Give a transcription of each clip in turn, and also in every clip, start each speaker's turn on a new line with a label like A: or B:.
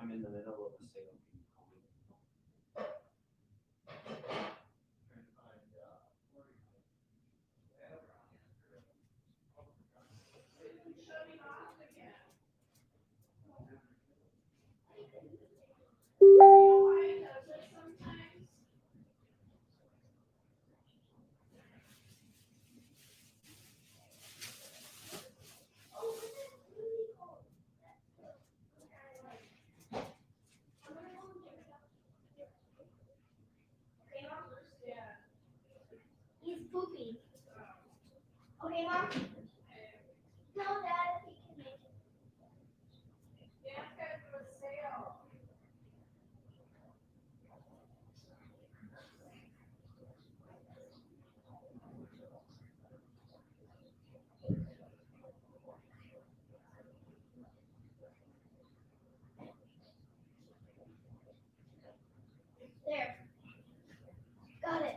A: I'm in the middle of a sale.
B: He's pooping. Okay, Mom. Tell Dad if he can make it. Yeah, it's got for sale. There. Got it.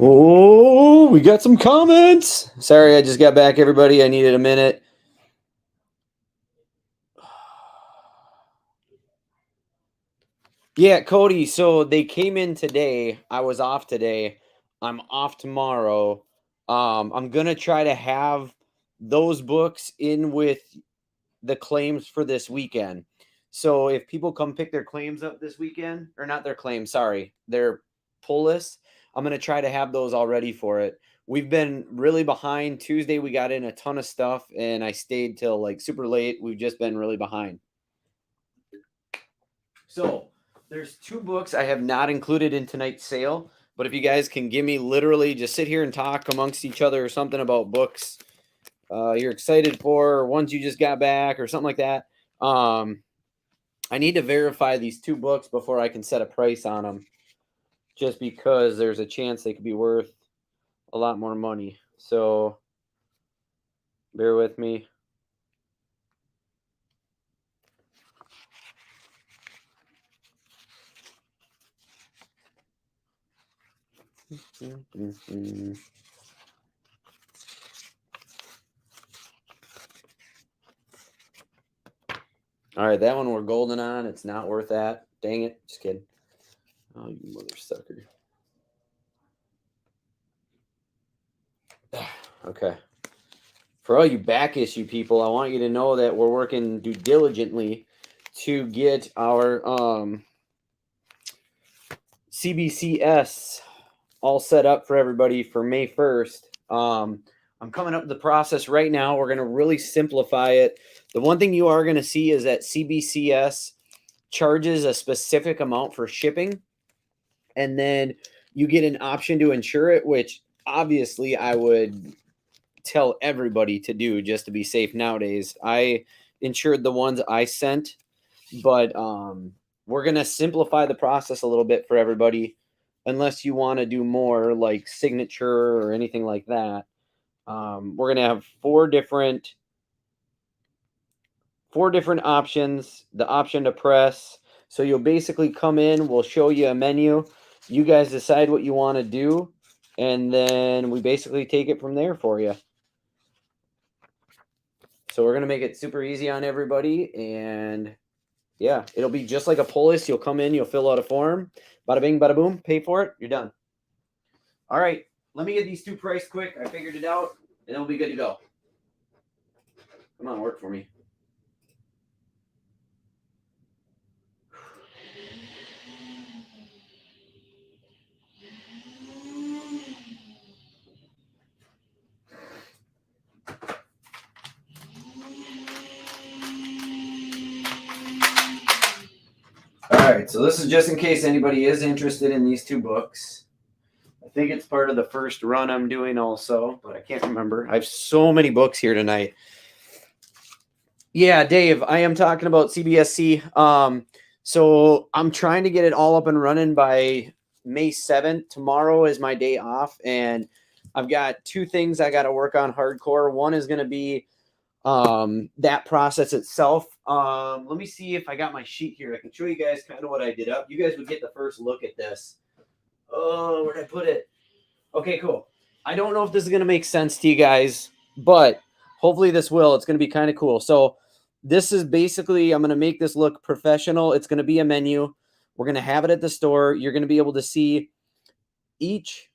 A: Oh, we got some comments. Sorry, I just got back, everybody. I needed a minute. Yeah, Cody, so they came in today. I was off today. I'm off tomorrow. I'm going to try to have those books in with the claims for this weekend. So if people come pick their claims up this weekend, or not their claims, sorry, their pull list, I'm going to try to have those all ready for it. We've been really behind. Tuesday, we got in a ton of stuff, and I stayed till like super late. We've just been really behind. So there's two books I have not included in tonight's sale, but if you guys can give me literally just sit here and talk amongst each other or something about books you're excited for, or ones you just got back or something like that. I need to verify these two books before I can set a price on them, just because there's a chance they could be worth a lot more money. So bear with me. All right, that one we're golden on. It's not worth that. Dang it. Just kidding. Oh, you mother sucker. Okay. For all you back issue people, I want you to know that we're working diligently to get our CBCS all set up for everybody for May 1st. I'm coming up with the process right now. We're going to really simplify it. The one thing you are going to see is that CBCS charges a specific amount for shipping, and then you get an option to insure it, which obviously I would tell everybody to do just to be safe nowadays. I insured the ones I sent, but we're going to simplify the process a little bit for everybody, unless you want to do more like signature or anything like that. We're going to have four different options. The option to press. So you'll basically come in, we'll show you a menu. You guys decide what you want to do, and then we basically take it from there for you. So we're going to make it super easy on everybody, and yeah, it'll be just like a pull list. You'll come in, you'll fill out a form, bada bing, bada boom, pay for it, you're done. All right, let me get these two priced quick. I figured it out, and then we'll be good to go. Come on, work for me. All right, so this is just in case anybody is interested in these two books. I think it's part of the first run I'm doing also, but I can't remember. I have so many books here tonight. Yeah, Dave, I am talking about CBSC. So I'm trying to get it all up and running by May 7th. Tomorrow is my day off, and I've got two things I got to work on hardcore. One is going to be that process itself. Let me see if I got my sheet here. I can show you guys kind of what I did up. You guys would get the first look at this. Oh, where'd I put it? Okay, cool. I don't know if this is going to make sense to you guys, but hopefully this will. It's going to be kind of cool. So this is basically, I'm going to make this look professional. It's going to be a menu. We're going to have it at the store. You're going to be able to see each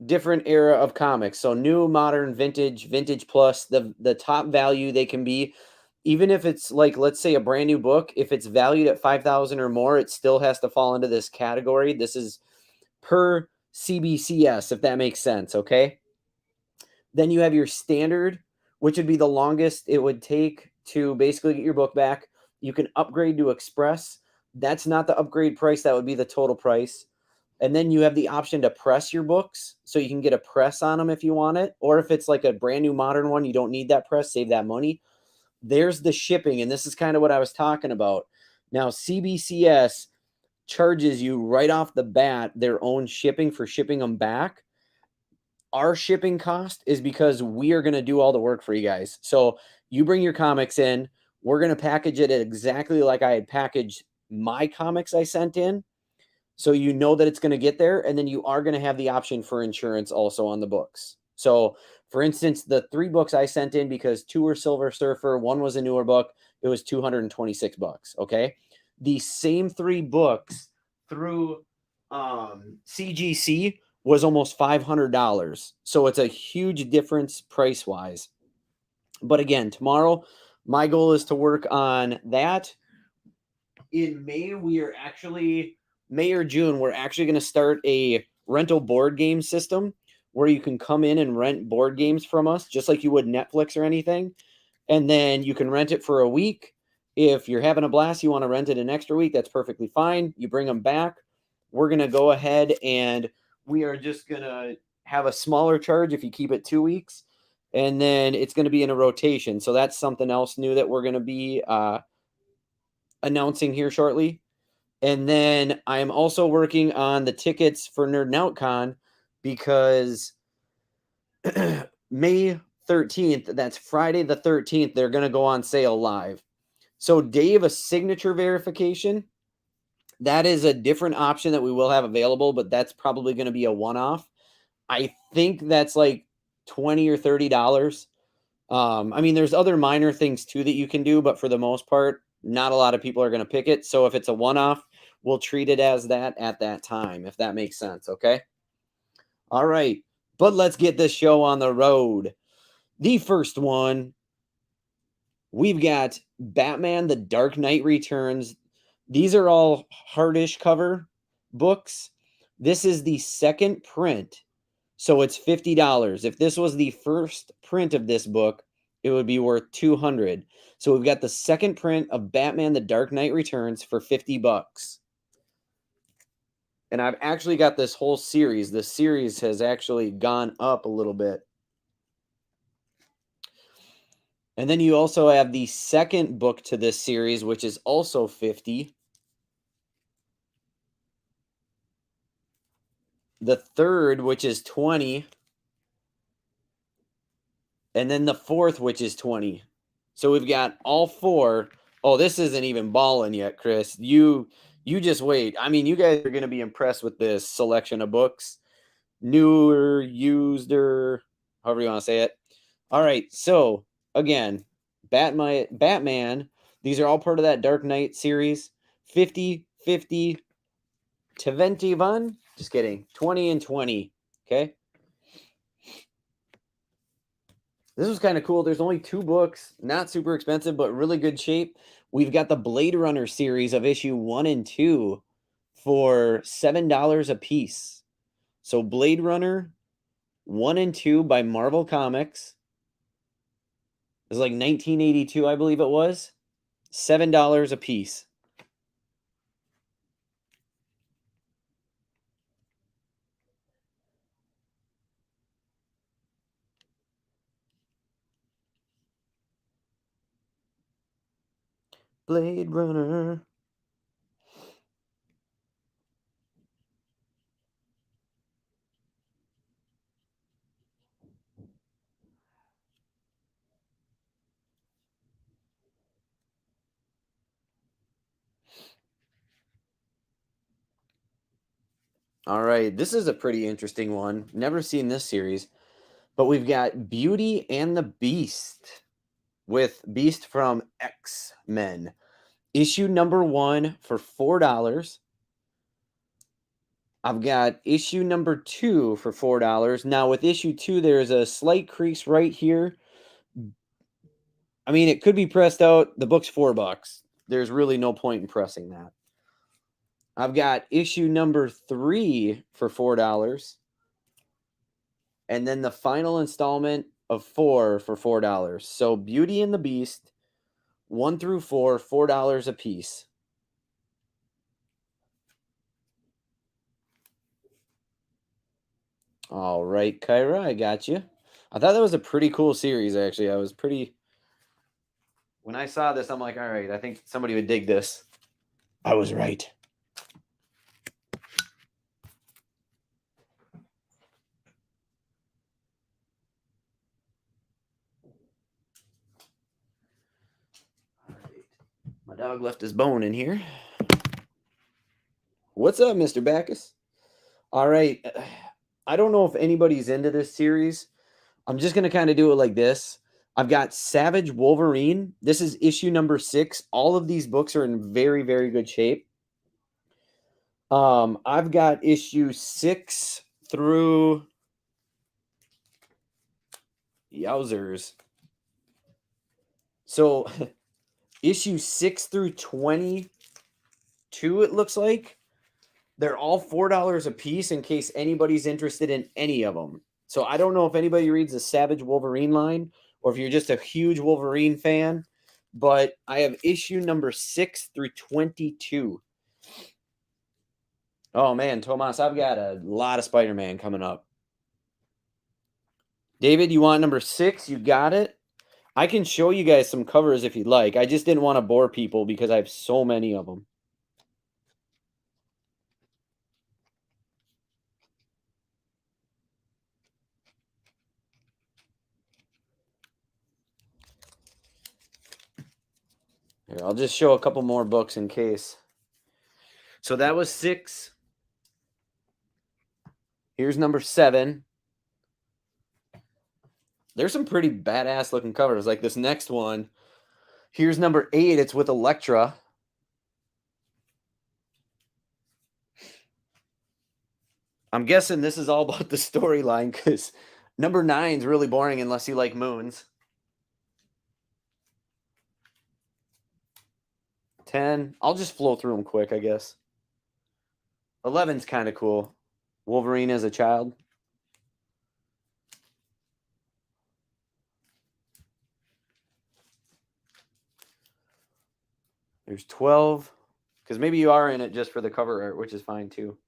A: different era of comics. So new, modern, vintage, vintage plus, the top value they can be. Even if it's like, let's say a brand new book, if it's valued at $5,000 or more, it still has to fall into this category. This is per CBCS, if that makes sense, okay? Then you have your standard, which would be the longest it would take to basically get your book back. You can upgrade to express. That's not the upgrade price. That would be the total price. And then you have the option to press your books. So you can get a press on them if you want it. Or if it's like a brand new modern one, you don't need that press, save that money. There's the shipping. And this is kind of what I was talking about. Now, CBCS charges you right off the bat their own shipping for shipping them back. Our shipping cost is because we are going to do all the work for you guys. So you bring your comics in. We're going to package it exactly like I had packaged my comics I sent in. So you know that it's going to get there. And then you are going to have the option for insurance also on the books. So for instance, the 3 books I sent in, because 2 were Silver Surfer, 1 was a newer book, it was $226. Okay. The same 3 books through CGC was almost $500. So it's a huge difference price wise. But again, tomorrow, my goal is to work on that. In May, May or June, we're actually going to start a rental board game system where you can come in and rent board games from us, just like you would Netflix or anything. And then you can rent it for a week. If you're having a blast, you want to rent it an extra week, that's perfectly fine. You bring them back. We're going to go ahead and we are just going to have a smaller charge if you keep it 2 weeks. And then it's going to be in a rotation. So that's something else new that we're going to be announcing here shortly. And then I am also working on the tickets for NerdinOut Con because May 13th, that's Friday the 13th, they're going to go on sale live. So Dave, a signature verification, that is a different option that we will have available, but that's probably going to be a one-off. I think that's like $20 or $30. I mean, there's other minor things too that you can do, but for the most part, not a lot of people are going to pick it. So if it's a one-off, we'll treat it as that at that time, if that makes sense. Okay. All right. But let's get this show on the road. The first one, we've got Batman, The Dark Knight Returns. These are all hardish cover books. This is the second print. So it's $50. If this was the first print of this book, it would be worth $200. So we've got the second print of Batman, The Dark Knight Returns for $50. And I've actually got this whole series. The series has actually gone up a little bit. And then you also have the second book to this series, which is also $50. The third, which is $20. And then the fourth, which is $20. So we've got all 4. Oh, this isn't even balling yet, Chris. You just wait. I mean, you guys are going to be impressed with this selection of books. Newer, used, or however you want to say it. All right. So again, Batman. These are all part of that Dark Knight series. 50, 50, 21. Just kidding. 20 and 20. Okay. This was kind of cool. There's only 2 books, not super expensive, but really good shape. We've got the Blade Runner series of issue 1 and 2 for $7 a piece. So Blade Runner 1 and 2 by Marvel Comics. It was like 1982, I believe it was. $7 a piece. Blade Runner. All right, this is a pretty interesting one. Never seen this series, but we've got Beauty and the Beast with Beast from X-Men. Issue number 1 for $4. I've got issue number 2 for $4. Now with issue 2, there's a slight crease right here. I mean, it could be pressed out. The book's $4. There's really no point in pressing that. I've got issue number 3 for $4. And then the final installment of 4 for $4. So Beauty and the Beast, 1 through 4, $4 a piece. All right, Kyra, I got you. I thought that was a pretty cool series, actually. I was pretty... When I saw this, I'm like, all right, I think somebody would dig this. I was right. All right. My dog left his bone in here. What's up, Mr. Backus? All right. I don't know if anybody's into this series. I'm just going to kind of do it like this. I've got Savage Wolverine. This is issue number 6. All of these books are in very, very good shape. I've got issue 6 through... Yowzers. So, issue 6 through 22, it looks like. They're all $4 a piece in case anybody's interested in any of them. So I don't know if anybody reads the Savage Wolverine line or if you're just a huge Wolverine fan, but I have issue number 6 through 22. Oh man, Tomas, I've got a lot of Spider-Man coming up. David, you want number 6? You got it? I can show you guys some covers if you'd like. I just didn't want to bore people because I have so many of them. Here, I'll just show a couple more books in case. So that was 6. Here's number 7. There's some pretty badass looking covers. Like this next one. Here's number 8. It's with Elektra. I'm guessing this is all about the storyline because number 9 is really boring unless you like moons. 10. I'll just flow through them quick, I guess. 11's kind of cool. Wolverine as a child. There's 12. Because maybe you are in it just for the cover art, which is fine too.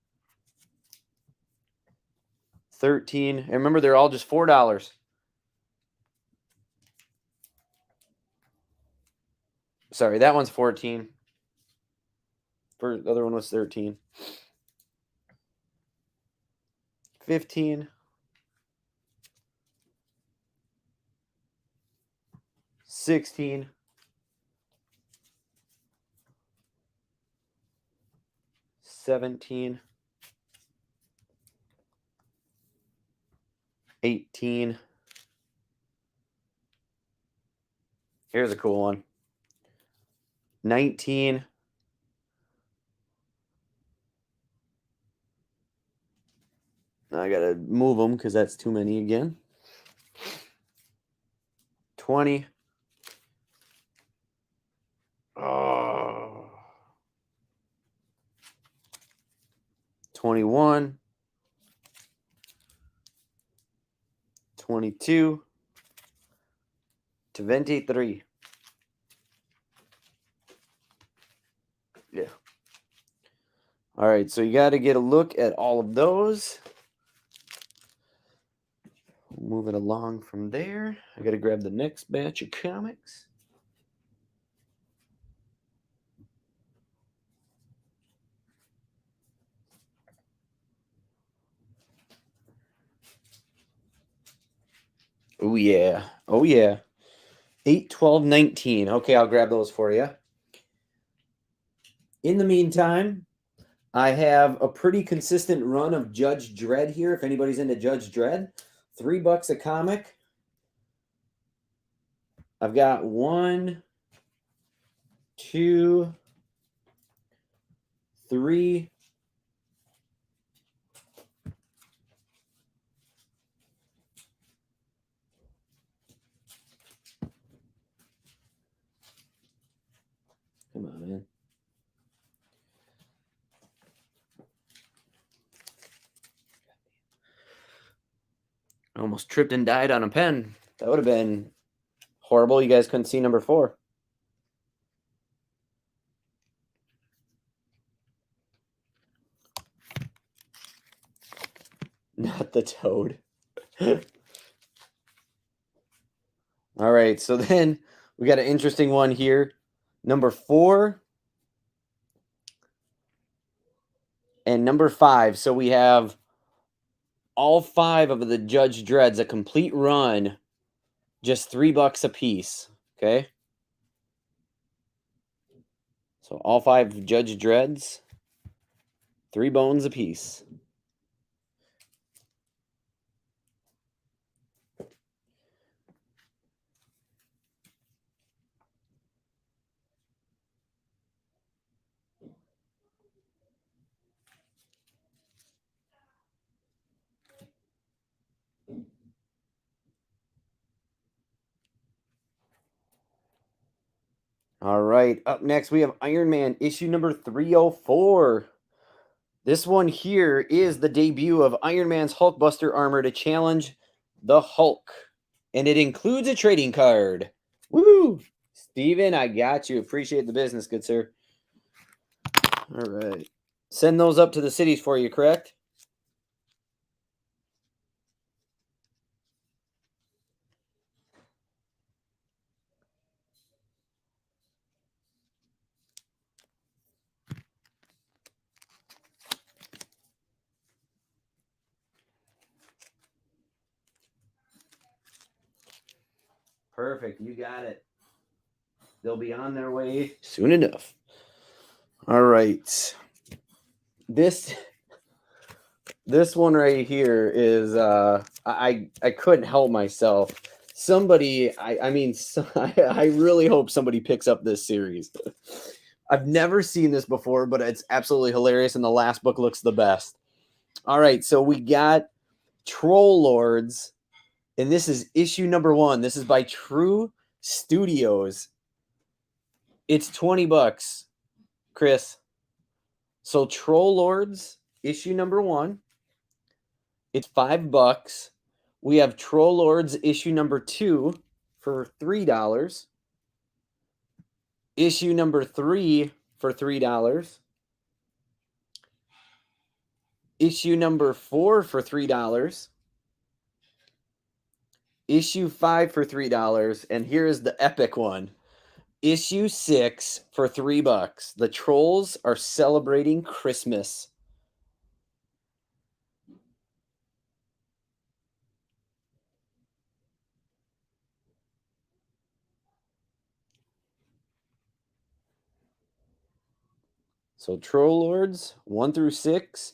A: 13. And remember, they're all just $4. Sorry, that one's 14. The other one was 13. 15. 16. 17. 18. Here's a cool one. 19. I gotta move them because that's too many again. 20. Oh. 21. 22. 23. Yeah. All right, so you got to get a look at all of those. Move it along from there. I got to grab the next batch of comics. Oh, yeah. Oh, yeah. 8, 12, 19. Okay, I'll grab those for you. In the meantime, I have a pretty consistent run of Judge Dredd here. If anybody's into Judge Dredd, $3 a comic. I've got 1, 2, 3. Come on, man. I almost tripped and died on a pen. That would have been horrible. You guys couldn't see number 4. Not the toad. All right, so then we got an interesting one here. Number 4 and number 5. So we have all 5 of the Judge Dredds, a complete run, just $3 a piece. Okay. So all 5 Judge Dredds, 3 bones a piece. All right, up next we have Iron Man issue number 304. This one here is the debut of Iron Man's Hulkbuster armor to challenge the Hulk. And it includes a trading card. Woo! Steven, I got you. Appreciate the business, good sir. All right. Send those up to the cities for you, correct? Perfect. You got it. They'll be on their way soon enough. All right. This one right here is I couldn't help myself. Somebody, I really hope somebody picks up this series. I've never seen this before, but it's absolutely hilarious, and the last book looks the best. All right, so we got Troll Lords, and this is issue number 1. This is by True Studios. It's $20, Chris. So Troll Lords, issue number 1. It's $5. We have Troll Lords issue number 2 for $3. Issue number 3 for $3. Issue number 4 for $3. Issue 5 for $3. And here is the epic one. Issue 6 for $3. The Trolls are celebrating Christmas. So Troll Lords 1 through 6,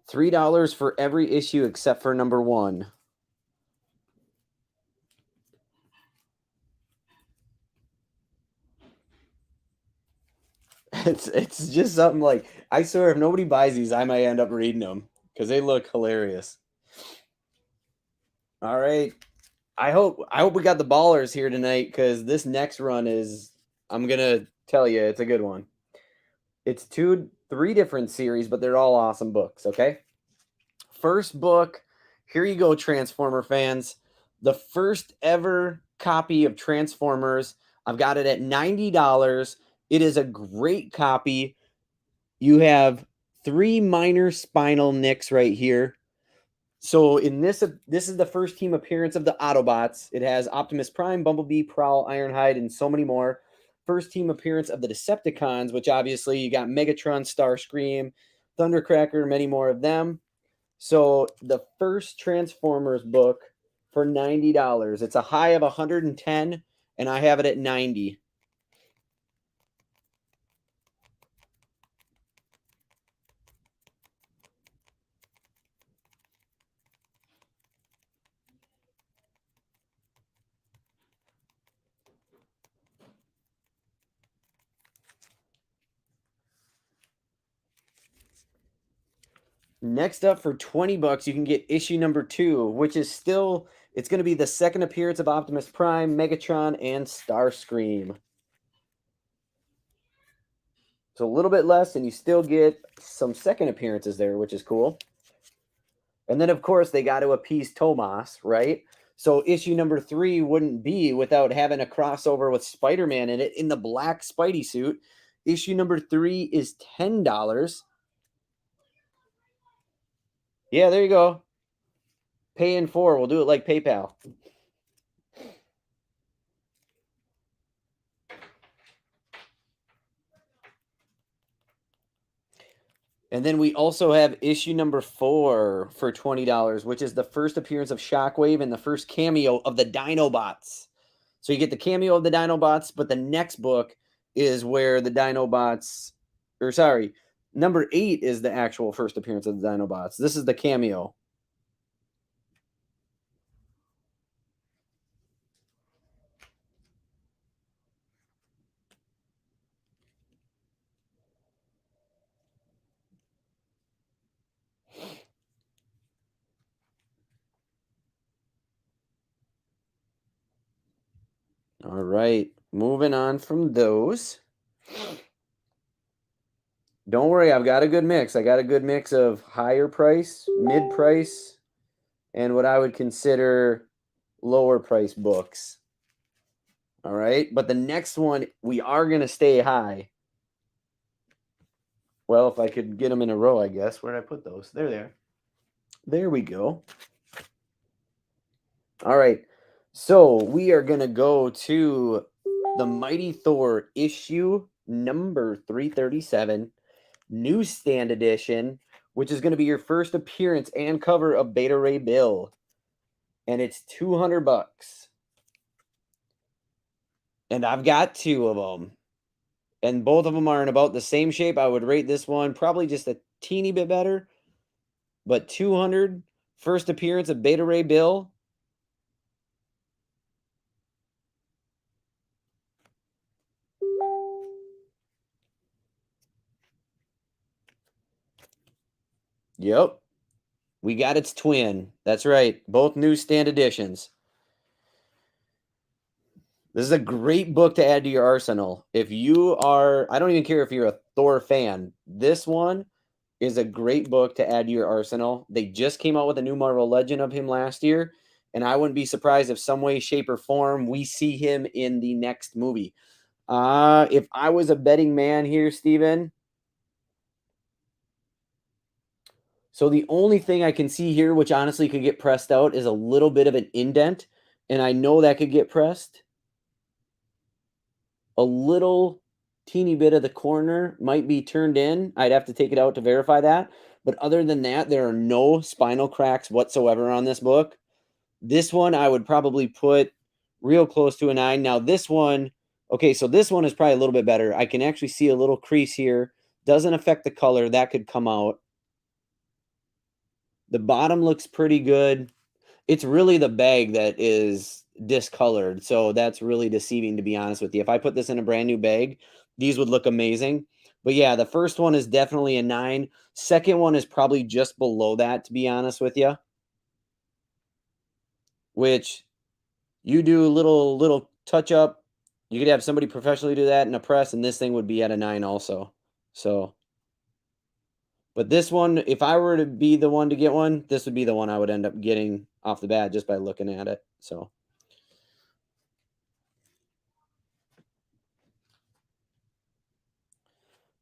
A: $3 for every issue except for number 1. It's just something like, I swear if nobody buys these, I might end up reading them because they look hilarious. All right. I hope we got the ballers here tonight, because this next run is, I'm gonna tell you, it's a good one. It's 3 different series, but they're all awesome books. Okay. First book, here you go, Transformer fans. The first ever copy of Transformers. I've got it at $90. It is a great copy. You have 3 minor spinal nicks right here. So in this is the first team appearance of the Autobots. It has Optimus Prime, Bumblebee, Prowl, Ironhide, and so many more. First team appearance of the Decepticons, which obviously you got Megatron, Starscream, Thundercracker, many more of them. So the first Transformers book for $90. It's a high of 110, and I have it at 90. Next up, for $20, you can get issue number 2, which is still, it's going to be the second appearance of Optimus Prime, Megatron, and Starscream. So a little bit less, and you still get some second appearances there, which is cool. And then, of course, they got to appease Tomas, right? So issue number 3 wouldn't be without having a crossover with Spider-Man in it in the black Spidey suit. Issue number 3 is $10. Yeah, there you go. Pay in 4. We'll do it like PayPal. And then we also have issue number 4 for $20, which is the first appearance of Shockwave and the first cameo of the Dinobots. So you get the cameo of the Dinobots, but the next book is where the Dinobots, or sorry, number 8 is the actual first appearance of the Dinobots. This is the cameo. All right, moving on from those. Don't worry, I've got a good mix. I got a good mix of higher price, mid price, and what I would consider lower price books. All right, but the next one, we are going to stay high. Well, if I could get them in a row, I guess. Where did I put those? There they are. There we go. All right, so we are going to go to the Mighty Thor issue number 337, Newsstand edition, which is going to be your first appearance and cover of Beta Ray Bill. And it's $200. And I've got 2 of them. And both of them are in about the same shape. I would rate this one probably just a teeny bit better. But 200, first appearance of Beta Ray Bill. Yep. We got its twin. That's right. Both Newsstand editions. This is a great book to add to your arsenal. If you are, I don't even care if you're a Thor fan. This one is a great book to add to your arsenal. They just came out with a new Marvel Legend of him last year, and I wouldn't be surprised if some way, shape, or form we see him in the next movie. If I was a betting man here, Steven, so the only thing I can see here, which honestly could get pressed out, is a little bit of an indent, and I know that could get pressed. A little teeny bit of the corner might be turned in. I'd have to take it out to verify that. But other than that, there are no spinal cracks whatsoever on this book. This one I would probably put real close to a 9. Now this one, okay, so this one is probably a little bit better. I can actually see a little crease here. Doesn't affect the color. That could come out. The bottom looks pretty good. It's really the bag that is discolored. So that's really deceiving, to be honest with you. If I put this in a brand new bag, these would look amazing. But yeah, the first one is definitely a 9. Second one is probably just below that, to be honest with you. Which, You do a little touch up. You could have somebody professionally do that in a press, and this thing would be at a 9 also. So, but this one, if I were to be the one to get one, this would be the one I would end up getting off the bat just by looking at it. So,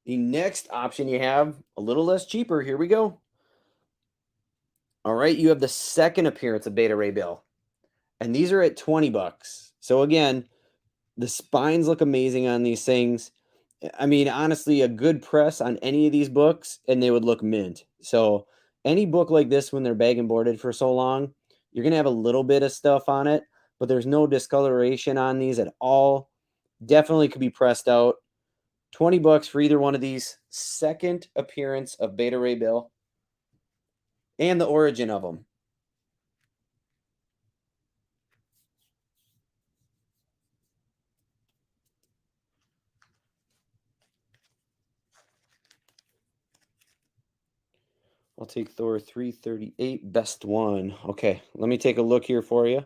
A: the next option you have, a little less cheaper. Here we go. All right, you have the second appearance of Beta Ray Bill. And these are at $20. So again, the spines look amazing on these things. I mean, honestly, a good press on any of these books and they would look mint. So any book like this, when they're bag and boarded for so long, you're going to have a little bit of stuff on it, but there's no discoloration on these at all. Definitely could be pressed out. $20 for either one of these. Second appearance of Beta Ray Bill and the origin of them. I'll take Thor 338, best one. Okay, let me take a look here for you.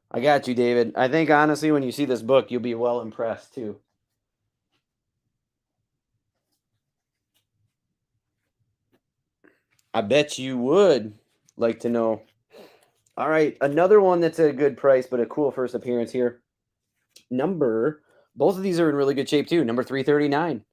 A: I got you, David. I think, honestly, when you see this book, you'll be well impressed, too. I bet you would like to know. All right, another one that's a good price, but a cool first appearance here. Both of these are in really good shape, too. Number 339.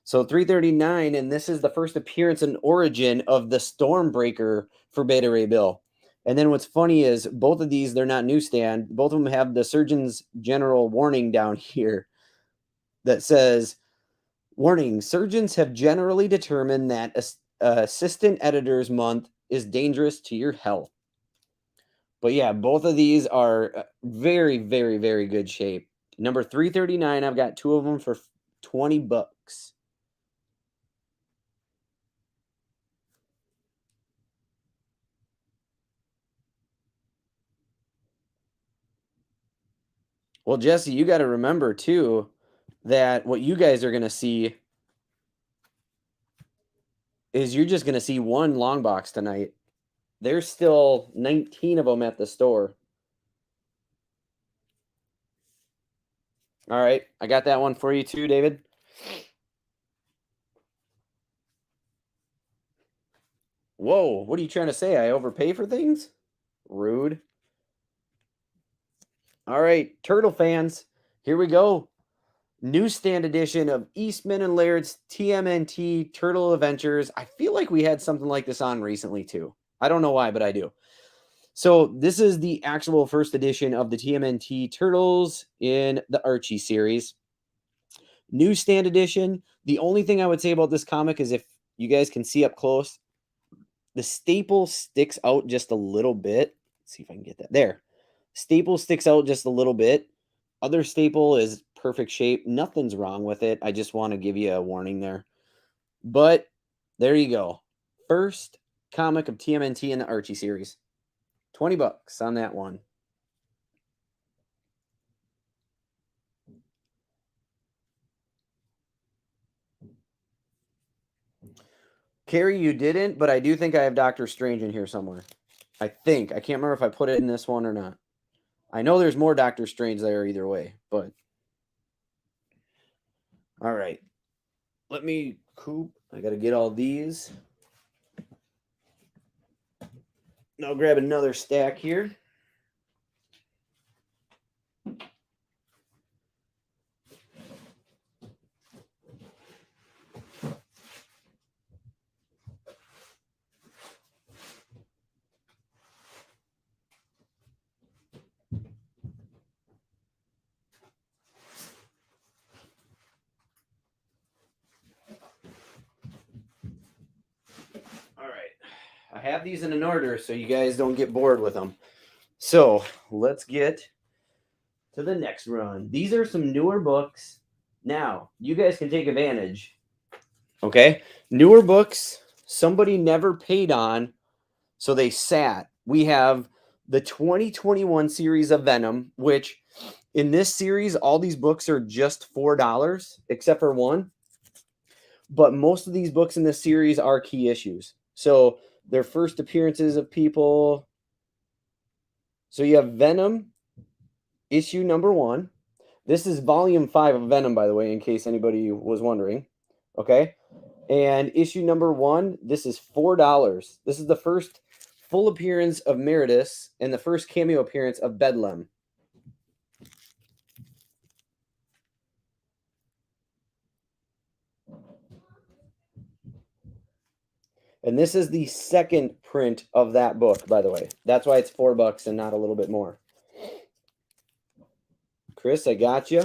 A: So 339, and this is the first appearance and origin of the Stormbreaker for Beta Ray Bill. And then what's funny is both of these, they're not newsstand. Both of them have the Surgeon's General warning down here that says, warning, surgeons have generally determined that Assistant Editor's Month is dangerous to your health. But yeah, both of these are very, very, very good shape. Number 339, I've got two of them for $20. Well, Jesse, you got to remember, too, that what you guys are going to see is you're just going to see one long box tonight. There's still 19 of them at the store. All right, I got that one for you, too, David. Whoa, what are you trying to say? I overpay for things? Rude. All right, Turtle fans, here we go. Newsstand edition of Eastman and Laird's TMNT Turtle Adventures. I feel like we had something like this on recently too. I don't know why, but I do. So this is the actual first edition of the TMNT Turtles in the Archie series. Newsstand edition. The only thing I would say about this comic is if you guys can see up close, the staple sticks out just a little bit. Let's see if I can get that. There. Staple sticks out just a little bit. Other staple is perfect shape. Nothing's wrong with it. I just want to give you a warning there. But there you go. First comic of TMNT in the Archie series. $20 on that one. Carrie, you didn't, but I do think I have Doctor Strange in here somewhere. I think. I can't remember if I put it in this one or not. I know there's more Doctor Strange there either way, but... All right. Let me coop. I got to get all these. I'll grab another stack here. All right. I have these in an order so you guys don't get bored with them. So let's get to the next run. These are some newer books. Now, you guys can take advantage. Okay? Newer books, somebody never paid on, so they sat. We have the 2021 series of Venom, which In this series, all these books are just $4, except for one. But most of these books in this series are key issues. So their first appearances of people. So you have Venom, issue number 1. This is volume 5 of Venom, by the way, in case anybody was wondering. Okay. And issue number 1, this is $4. This is the first full appearance of Meredith and the first cameo appearance of Bedlam. And this is the second print of that book, by the way. That's why it's $4 and not a little bit more. Chris, I got you.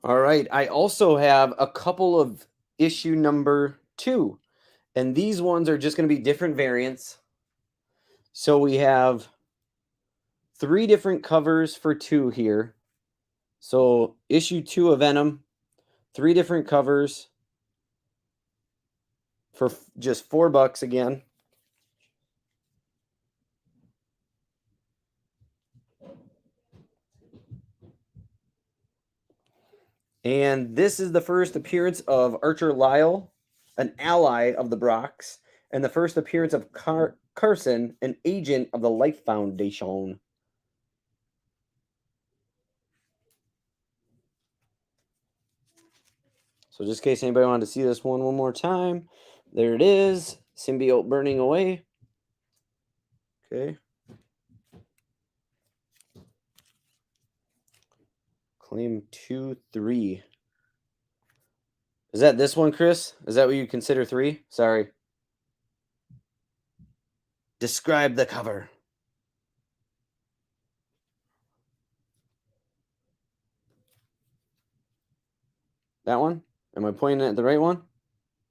A: All right. I also have a couple of issue number 2. And these ones are just going to be different variants. So we have 3 different covers for 2 here. So issue 2 of Venom, 3 different covers for just $4 again. And this is the first appearance of Archer Lyle, an ally of the Brocks, and the first appearance of Carson, an agent of the Life Foundation. So just in case anybody wanted to see this one more time, there it is. Symbiote burning away. Okay. Claim 2, 3. Is that this one, Chris? Is that what you consider 3? Sorry. Describe the cover. That one? Am I pointing at the right one?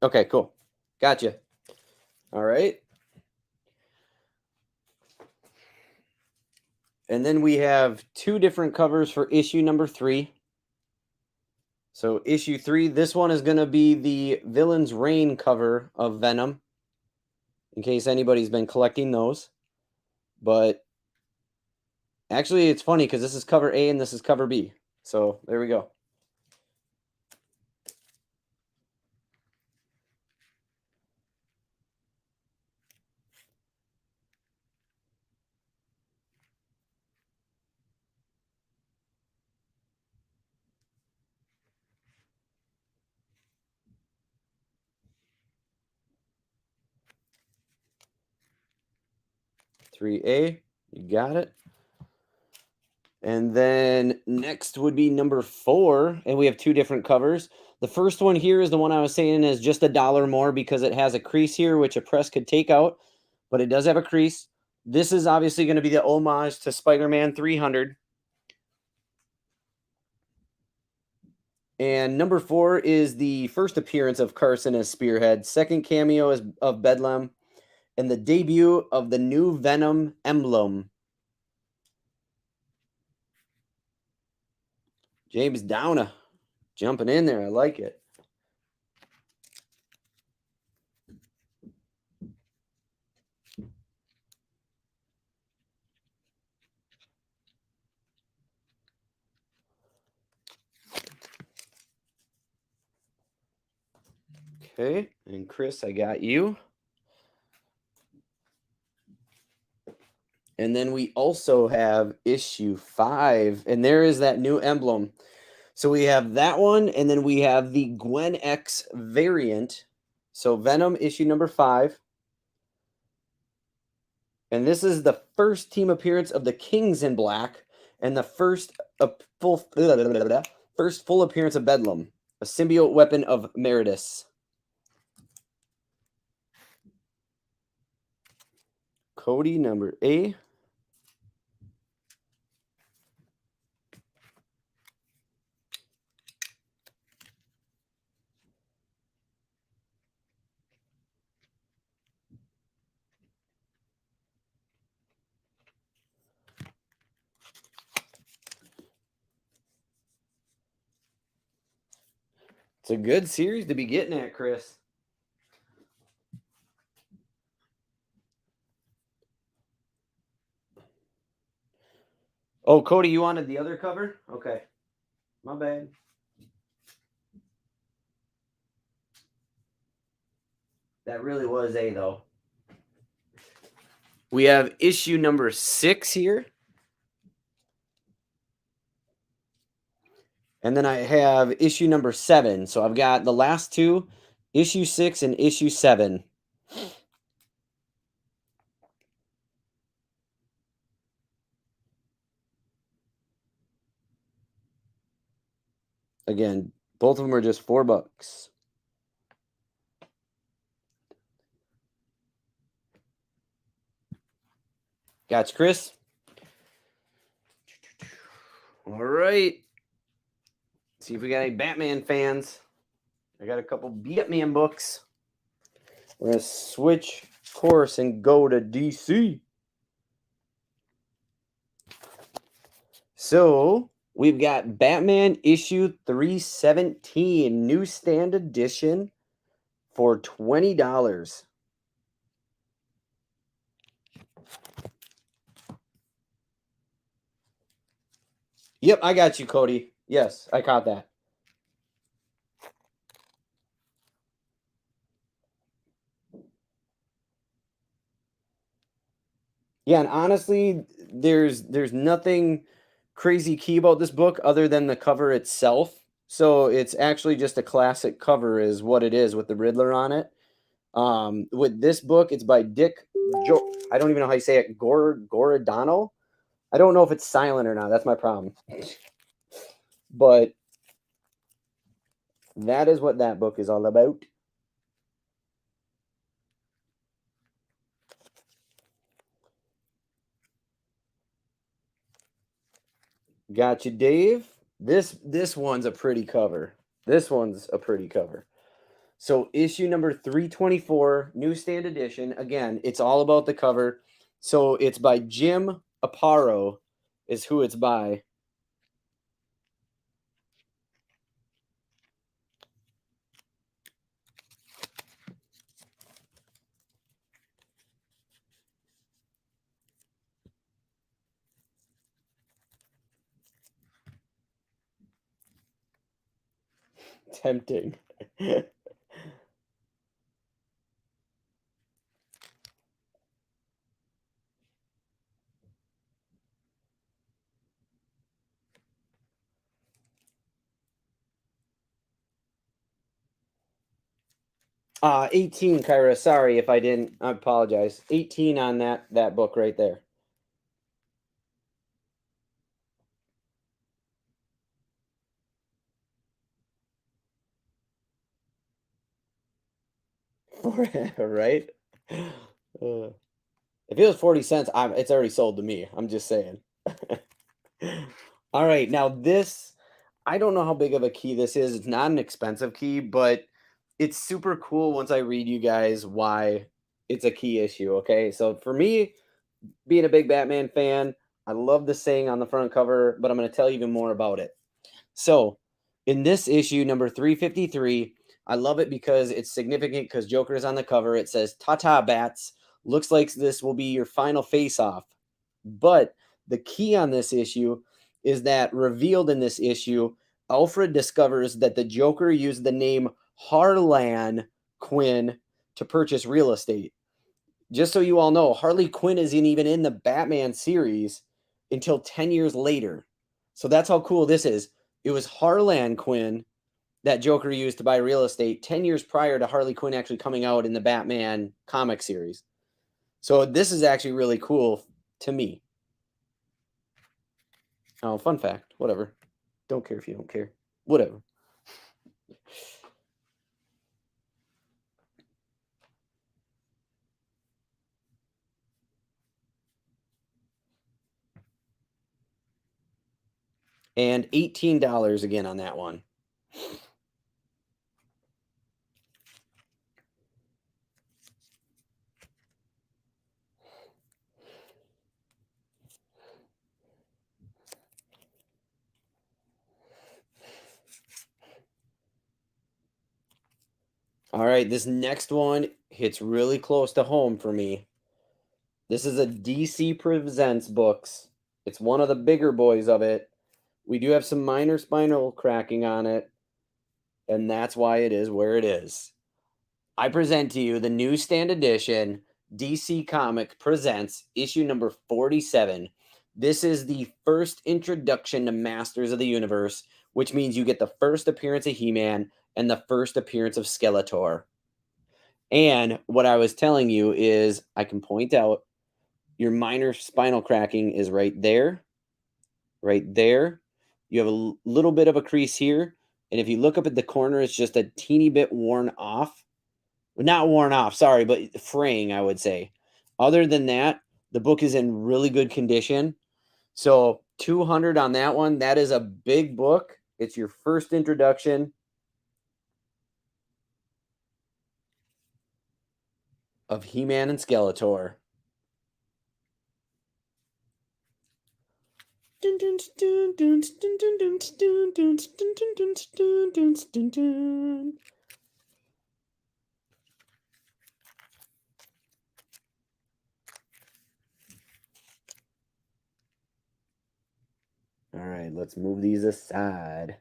A: Okay, cool. Gotcha. All right. And then we have 2 different covers for issue number 3. So issue 3, this one is going to be the Villain's Reign cover of Venom, in case anybody's been collecting those. But actually, it's funny because this is cover A and this is cover B. So there we go. $3A, you got it. And then next would be number 4, and we have 2 different covers. The first one here is the one I was saying is just $1 more because it has a crease here, which a press could take out, but it does have a crease. This is obviously going to be the homage to Spider-Man 300. And number 4 is the first appearance of Carson as Spearhead, second cameo as of Bedlam, and the debut of the new Venom emblem. James Downa jumping in there. I like it. Okay, and Chris, I got you. And then we also have issue 5, and there is that new emblem. So we have that one, and then we have the Gwen X variant. So Venom issue number 5. And this is the first team appearance of the Kings in Black, and the first full appearance of Bedlam, a symbiote weapon of Meredith. Cody number A. It's a good series to be getting at, Chris. Oh, Cody, you wanted the other cover? Okay. My bad. That really was A, though. We have issue number 6 here. And then I have issue number 7. So I've got the last two, issue 6 and issue 7. Again, both of them are just $4. Gotcha, Chris. All right. See if we got any Batman fans. I got a couple Batman books. We're going to switch course and go to DC. So we've got Batman issue 317, newsstand edition for $20. Yep, I got you, Cody. Yes, I caught that. Yeah, and honestly, there's nothing crazy key about this book other than the cover itself. So it's actually just a classic cover is what it is with the Riddler on it. With this book, it's by Dick I don't even know how you say it, Goradano. I don't know if it's silent or not. That's my problem. But that is what that book is all about. Gotcha, Dave. This one's a pretty cover. This one's a pretty cover. So issue number 324, newsstand edition. Again, it's all about the cover. So it's by Jim Aparo is who it's by. Tempting. Uh, 18, Kyra. Sorry if I didn't. I apologize. 18 on that book right there. Right? If it was 40 cents, it's already sold to me. I'm just saying. All right, now this, I don't know how big of a key this is. It's not an expensive key, but it's super cool once I read you guys why it's a key issue, okay? So for me, being a big Batman fan, I love the saying on the front cover, but I'm going to tell you even more about it. So in this issue, number 353, I love it because it's significant because Joker is on the cover. It says, "Ta-ta, bats. Looks like this will be your final face-off." But the key on this issue is that revealed in this issue, Alfred discovers that the Joker used the name Harlan Quinn to purchase real estate. Just so you all know, Harley Quinn isn't even in the Batman series until 10 years later. So that's how cool this is. It was Harlan Quinn that Joker used to buy real estate 10 years prior to Harley Quinn actually coming out in the Batman comic series. So this is actually really cool to me. Oh, fun fact. Whatever. Don't care if you don't care. Whatever. And $18 again on that one. All right, this next one hits really close to home for me. This is a DC Presents books. It's one of the bigger boys of it. We do have some minor spinal cracking on it, and that's why it is where it is. I present to you the Newsstand edition. DC Comic presents issue number 47. This is the first introduction to Masters of the Universe, which means you get the first appearance of He-Man and the first appearance of Skeletor. And what I was telling you is I can point out your minor spinal cracking is right there, right there. You have a little bit of a crease here. And if you look up at the corner, it's just a teeny bit worn off. Not worn off, sorry, but fraying, I would say. Other than that, the book is in really good condition. So 200 on that one. That is a big book. It's your first introduction of He-Man and Skeletor. All right, let's move these aside.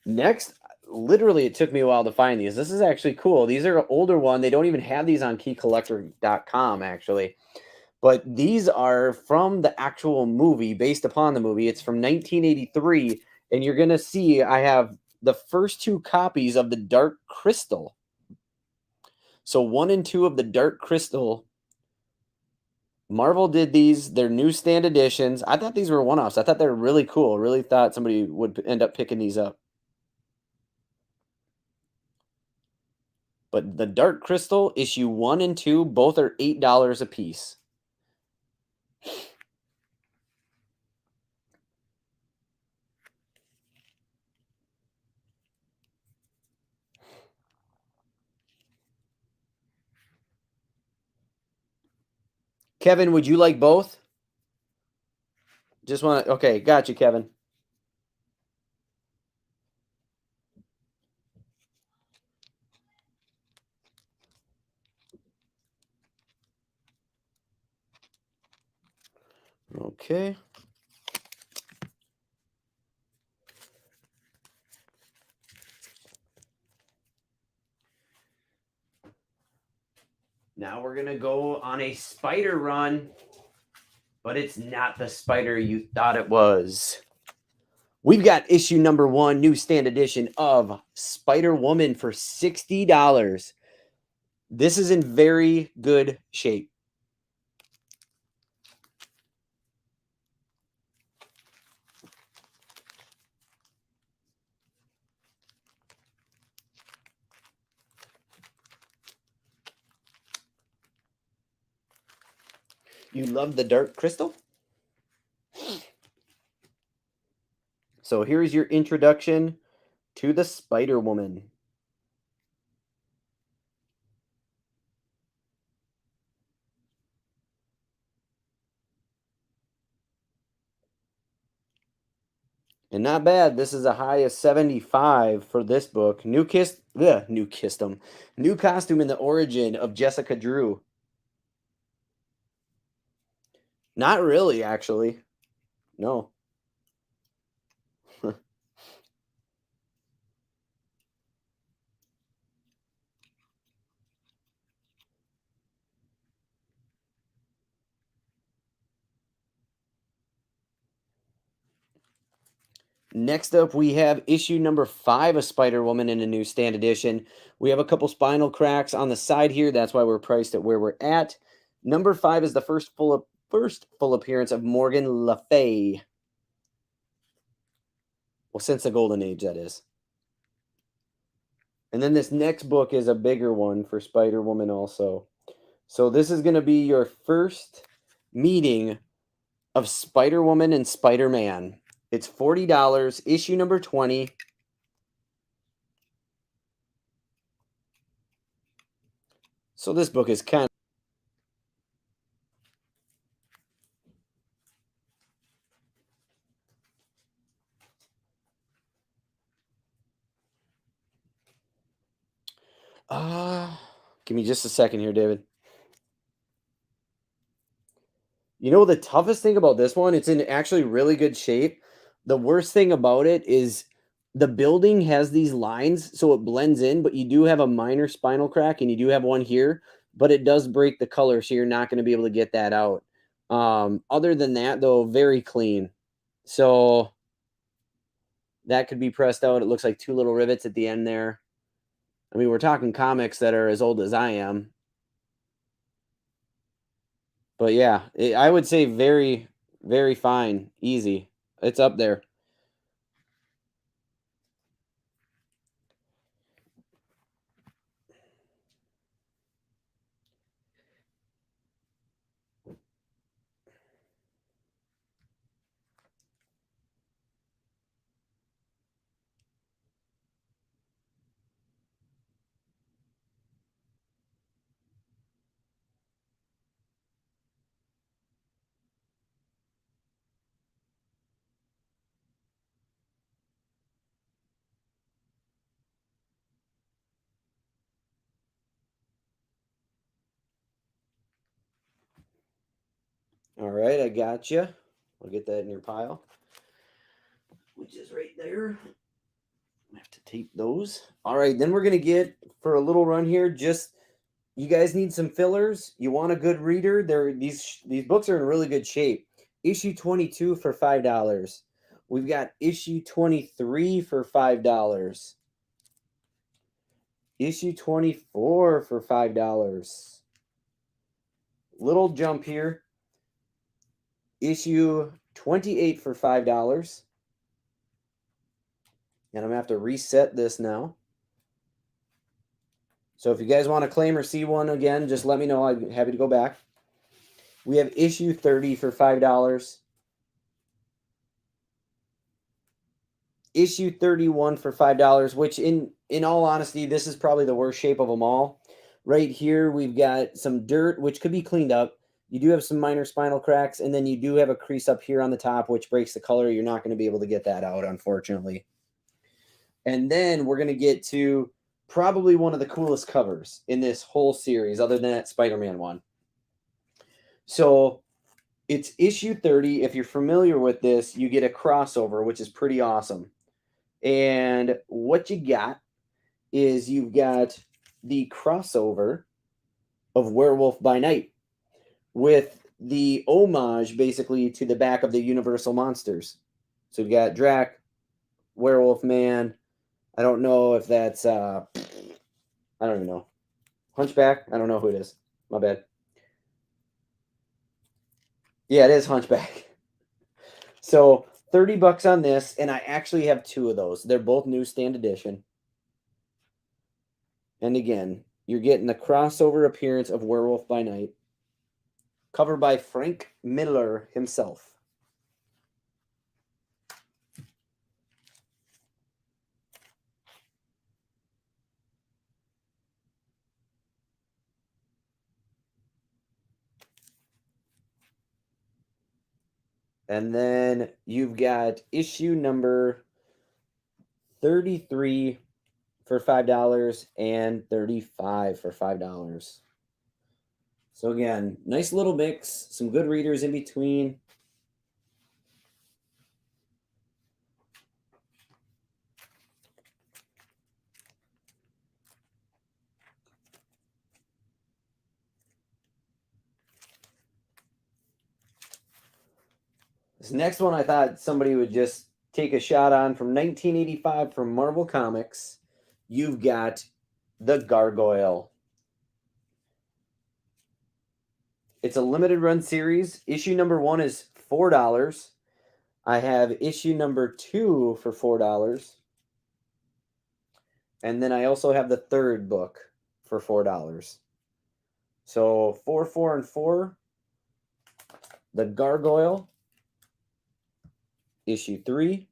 A: Next, literally, it took me a while to find these. This is actually cool. These are an older one. They don't even have these on keycollector.com, actually. But these are from the actual movie, based upon the movie. It's from 1983. And you're going to see I have the first two copies of the Dark Crystal. So 1 and 2 of the Dark Crystal. Marvel did these, their newsstand editions. I thought these were one-offs. I thought they were really cool. Really thought somebody would end up picking these up. But the Dark Crystal, issue 1 and 2, both are $8 a piece. Kevin, would you like both? Just want to... Okay, got you, Kevin. Okay. Now we're going to go on a spider run, but it's not the spider you thought it was. We've got issue number 1, newsstand edition of Spider-Woman for $60. This is in very good shape. You love the Dark Crystal? So here's your introduction to the Spider-Woman. And not bad. This is a high of 75 for this book. New costume in the origin of Jessica Drew. Not really, actually. No. Next up, we have issue number 5 of Spider-Woman in a newsstand edition. We have a couple spinal cracks on the side here. That's why we're priced at where we're at. Number 5 is the first full appearance of Morgan Le Fay. Well, since the Golden Age, that is. And then this next book is a bigger one for Spider-Woman also. So this is going to be your first meeting of Spider-Woman and Spider-Man. It's $40, issue number 20. So this book is kind of... give me just a second here, David. You know, the toughest thing about this one, it's in actually really good shape. The worst thing about it is the building has these lines, so it blends in, but you do have a minor spinal crack and you do have one here, but it does break the color, so you're not going to be able to get that out. Other than that, though, very clean. So that could be pressed out. It looks like 2 little rivets at the end there. I mean, we're talking comics that are as old as I am. But yeah, I would say very, very fine, easy. It's up there. All right, I got you. I'll get that in your pile, which is right there. I have to tape those. All right, then we're gonna get for a little run here. Just you guys need some fillers. You want a good reader. These books are in really good shape. Issue 22 for $5. We've got issue 23 for $5. Issue 24 for $5. Little jump here. Issue 28 for $5. And I'm going to have to reset this now. So if you guys want to claim or see one again, just let me know. I'm happy to go back. We have issue 30 for $5. Issue 31 for $5, which in all honesty, this is probably the worst shape of them all. Right here, we've got some dirt, which could be cleaned up. You do have some minor spinal cracks, and then you do have a crease up here on the top, which breaks the color. You're not going to be able to get that out, unfortunately. And then we're going to get to probably one of the coolest covers in this whole series, other than that Spider-Man one. So it's issue 30. If you're familiar with this, you get a crossover, which is pretty awesome. And what you got is you've got the crossover of Werewolf by Night with the homage basically to the back of the Universal Monsters. So you've got Drac, Werewolf Man. I don't know if that's I don't even know. Hunchback? I don't know who it is. My bad. Yeah, it is Hunchback. So $30 on this, and I actually have 2 of those. They're both Newsstand edition. And again, you're getting the crossover appearance of Werewolf by Night, covered by Frank Miller himself. And then you've got issue number 33 for $5 and 35 for $5. So again, nice little mix, some good readers in between. This next one I thought somebody would just take a shot on from 1985 from Marvel Comics. You've got the Gargoyle. It's a limited run series. Issue number 1 is $4. I have issue number 2 for $4. And then I also have the 3rd book for $4. So 4, 4, and 4. The Gargoyle. Issue 3.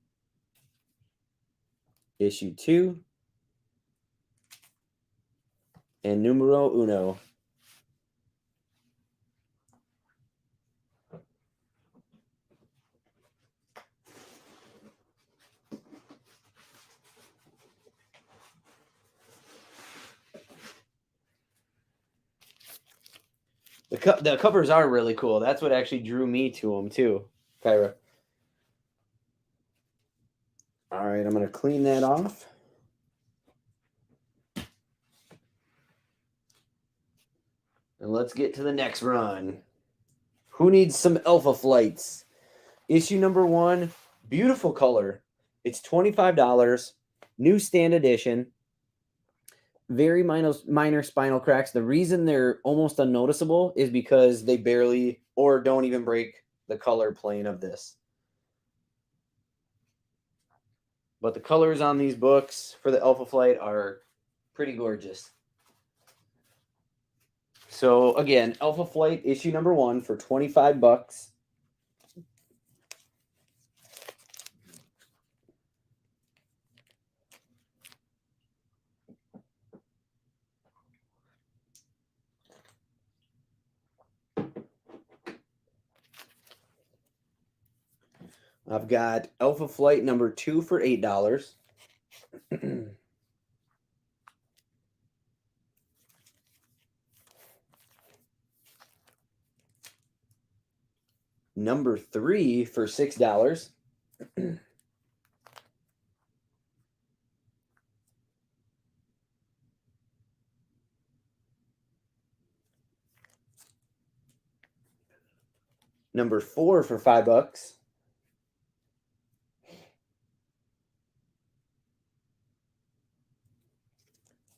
A: Issue 2. And numero uno. The covers are really cool. That's what actually drew me to them too, Kyra. All right, I'm going to clean that off. And let's get to the next run. Who needs some Alpha Flights? Issue number 1, beautiful color. It's $25, Newsstand edition. Very minor spinal cracks. The reason they're almost unnoticeable is because they barely or don't even break the color plane of this. But the colors on these books for the Alpha Flight are pretty gorgeous. So again, Alpha Flight issue number 1 for $25. I've got Alpha Flight number 2 for $8. Number 3 for $6. Number 4 for $5.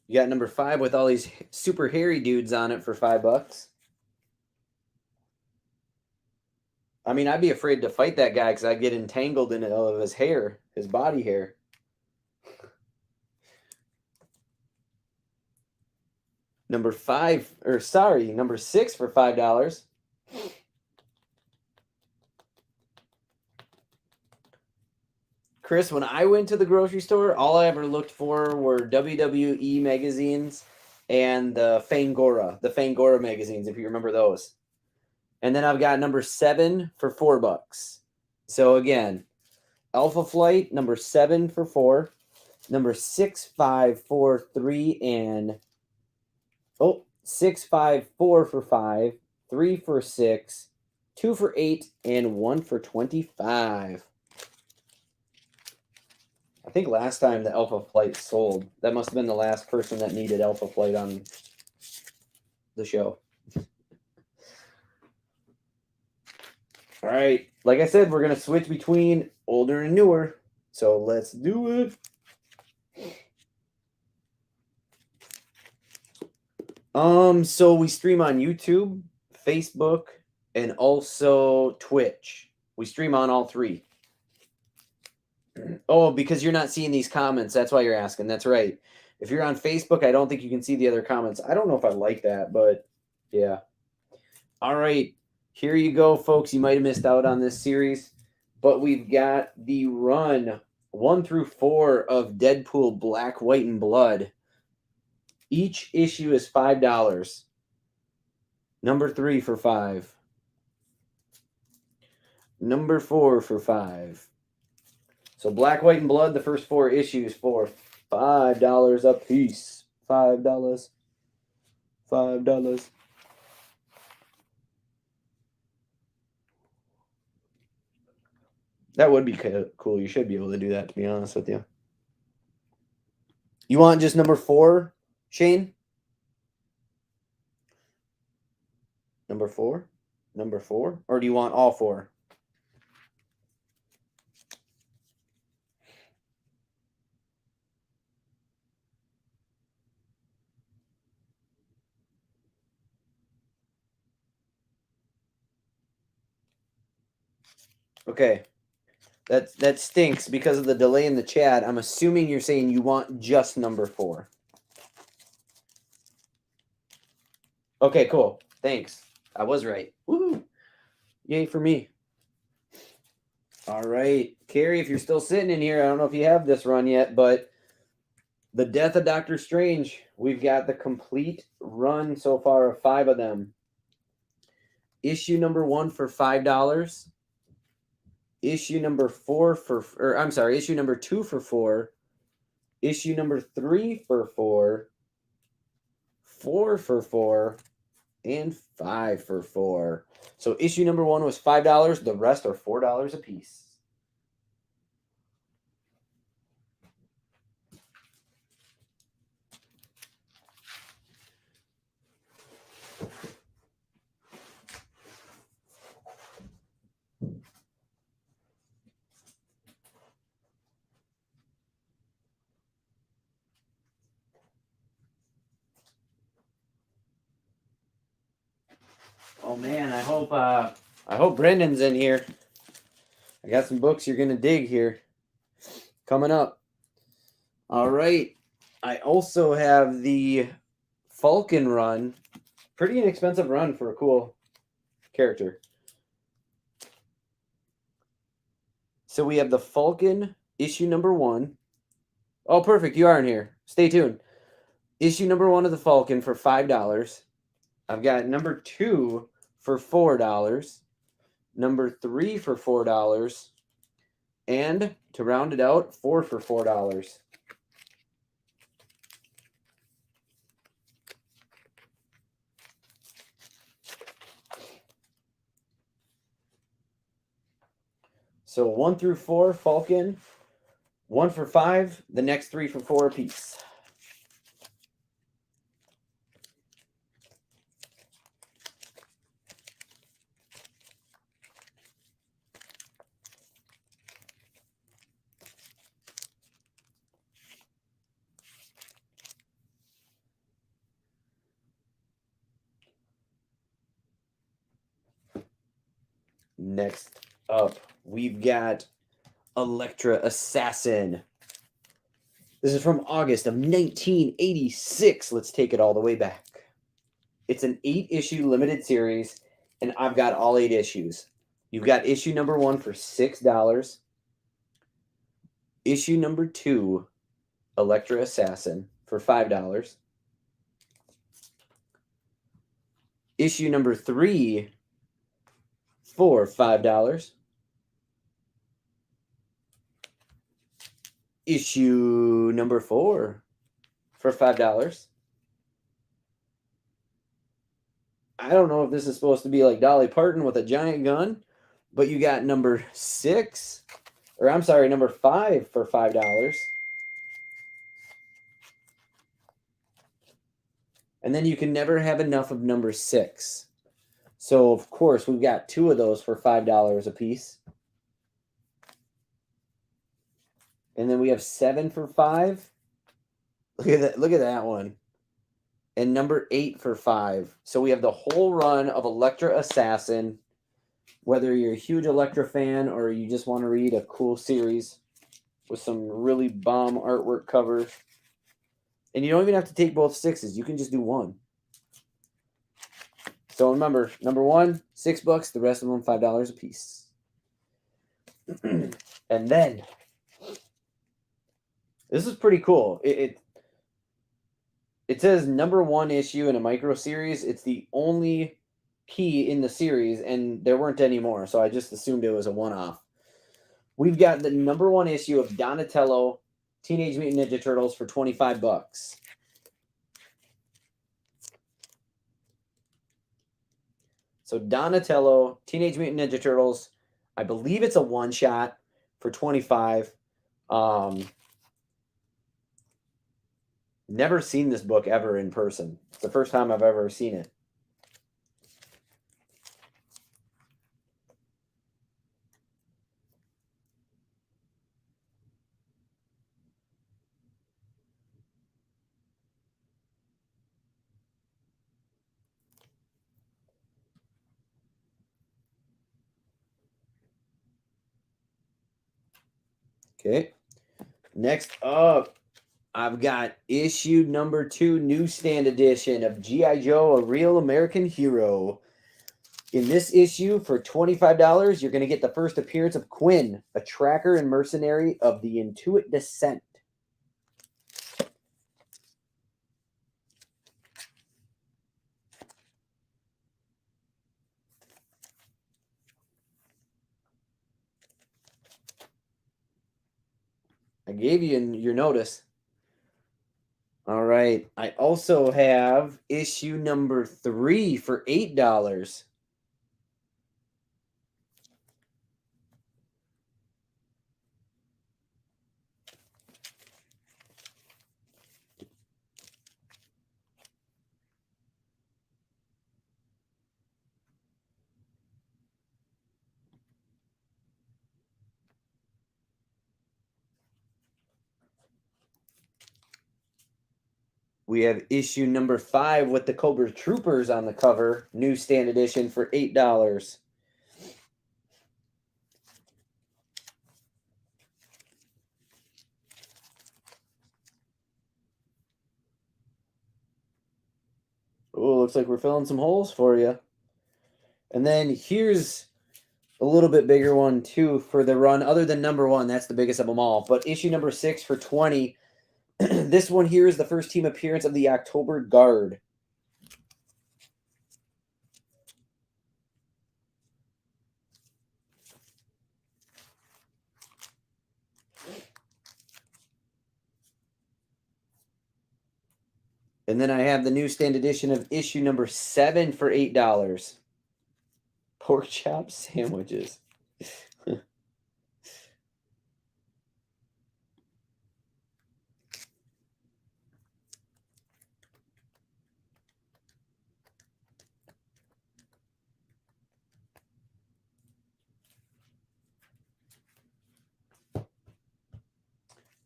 A: You got number 5 with all these super hairy dudes on it for $5. I mean, I'd be afraid to fight that guy because I'd get entangled in all of his hair, his body hair. Number 6 for $5. Chris, when I went to the grocery store, all I ever looked for were WWE magazines and the Fangora magazines, if you remember those. And then I've got number 7 for $4. So again, Alpha Flight, number 7 for $4, number 6, 5, 4, 3, and 6, 5, 4 for $5, 3 for $6, 2 for $8, and 1 for $25. I think last time the Alpha Flight sold, that must have been the last person that needed Alpha Flight on the show. All right. Like I said, we're going to switch between older and newer. So let's do it. So we stream on YouTube, Facebook, and also Twitch. We stream on all 3. Oh, because you're not seeing these comments. That's why you're asking. That's right. If you're on Facebook, I don't think you can see the other comments. I don't know if I like that, but yeah. All right. Here you go, folks. You might have missed out on this series, but we've got the run 1 through 4 of Deadpool Black, White, and Blood. Each issue is $5. Number 3 for $5. Number 4 for $5. So Black, White, and Blood, the first 4 issues for $5 a piece. $5. $5. That would be cool. You should be able to do that, to be honest with you. You want just number 4, Shane? Number 4? Number 4? Or do you want all 4? Okay. That stinks because of the delay in the chat. I'm assuming you're saying you want just number 4. Okay, cool. Thanks. I was right. Woo! Yay for me. All right. Carrie, if you're still sitting in here, I don't know if you have this run yet, but The Death of Doctor Strange. We've got the complete run so far of 5 of them. Issue number 1 for $5. Issue number 2 for $4. Issue number 3 for $4. 4 for $4. and 5 for 4. So issue number 1 was $5. The rest are $4 a piece. Oh man, I hope Brendan's in here. I got some books you're gonna dig here. Coming up. All right. I also have the Falcon run. Pretty inexpensive run for a cool character. So we have the Falcon issue number 1. Oh, perfect. You are in here. Stay tuned. Issue number 1 of the Falcon for $5. I've got number 2 for $4. Number 3 for $4. And to round it out, 4 for $4. So 1 through 4, Falcon. 1 for 5. The next 3 for 4 apiece. Next up, we've got Elektra Assassin. This is from August of 1986. Let's take it all the way back. It's an 8-issue limited series, and I've got all 8 issues. You've got issue number 1 for $6. Issue number 2, Elektra Assassin, for $5. Issue number 3 for $5. Issue number 4 for $5. I don't know if this is supposed to be like Dolly Parton with a giant gun, but you got number 6, or I'm sorry, number 5 for $5. And then you can never have enough of number 6. So, of course, we've got 2 of those for $5 a piece. And then we have 7 for 5. Look at that. Look at that one. And number 8 for 5. So we have the whole run of Electra Assassin. Whether you're a huge Electra fan or you just want to read a cool series with some really bomb artwork covers. And you don't even have to take both 6s. You can just do 1. So remember, number 1, $6. The rest of them, $5 a piece. And then, this is pretty cool. It says number 1 issue in a micro series. It's the only key in the series, and there weren't any more, so I just assumed it was a one-off. We've got the number 1 issue of Donatello, Teenage Mutant Ninja Turtles for $25. So Donatello, Teenage Mutant Ninja Turtles, I believe it's a one-shot for $25. Never seen this book ever in person. It's the first time I've ever seen it. Okay. Next up, I've got issue number 2, Newsstand edition of G.I. Joe, A Real American Hero. In this issue, for $25, you're going to get the first appearance of Quinn, a tracker and mercenary of the Intuit Descent. I gave you your notice. All right. I also have issue number 3 for $8. We have issue number 5 with the Cobra Troopers on the cover, newsstand edition for $8. Oh, looks like we're filling some holes for you. And then here's a little bit bigger one too for the run, other than number 1. That's the biggest of them all. But issue number 6 for 20. This one here is the first team appearance of the October Guard. And then I have the newsstand edition of issue number 7 for $8. Pork chop sandwiches.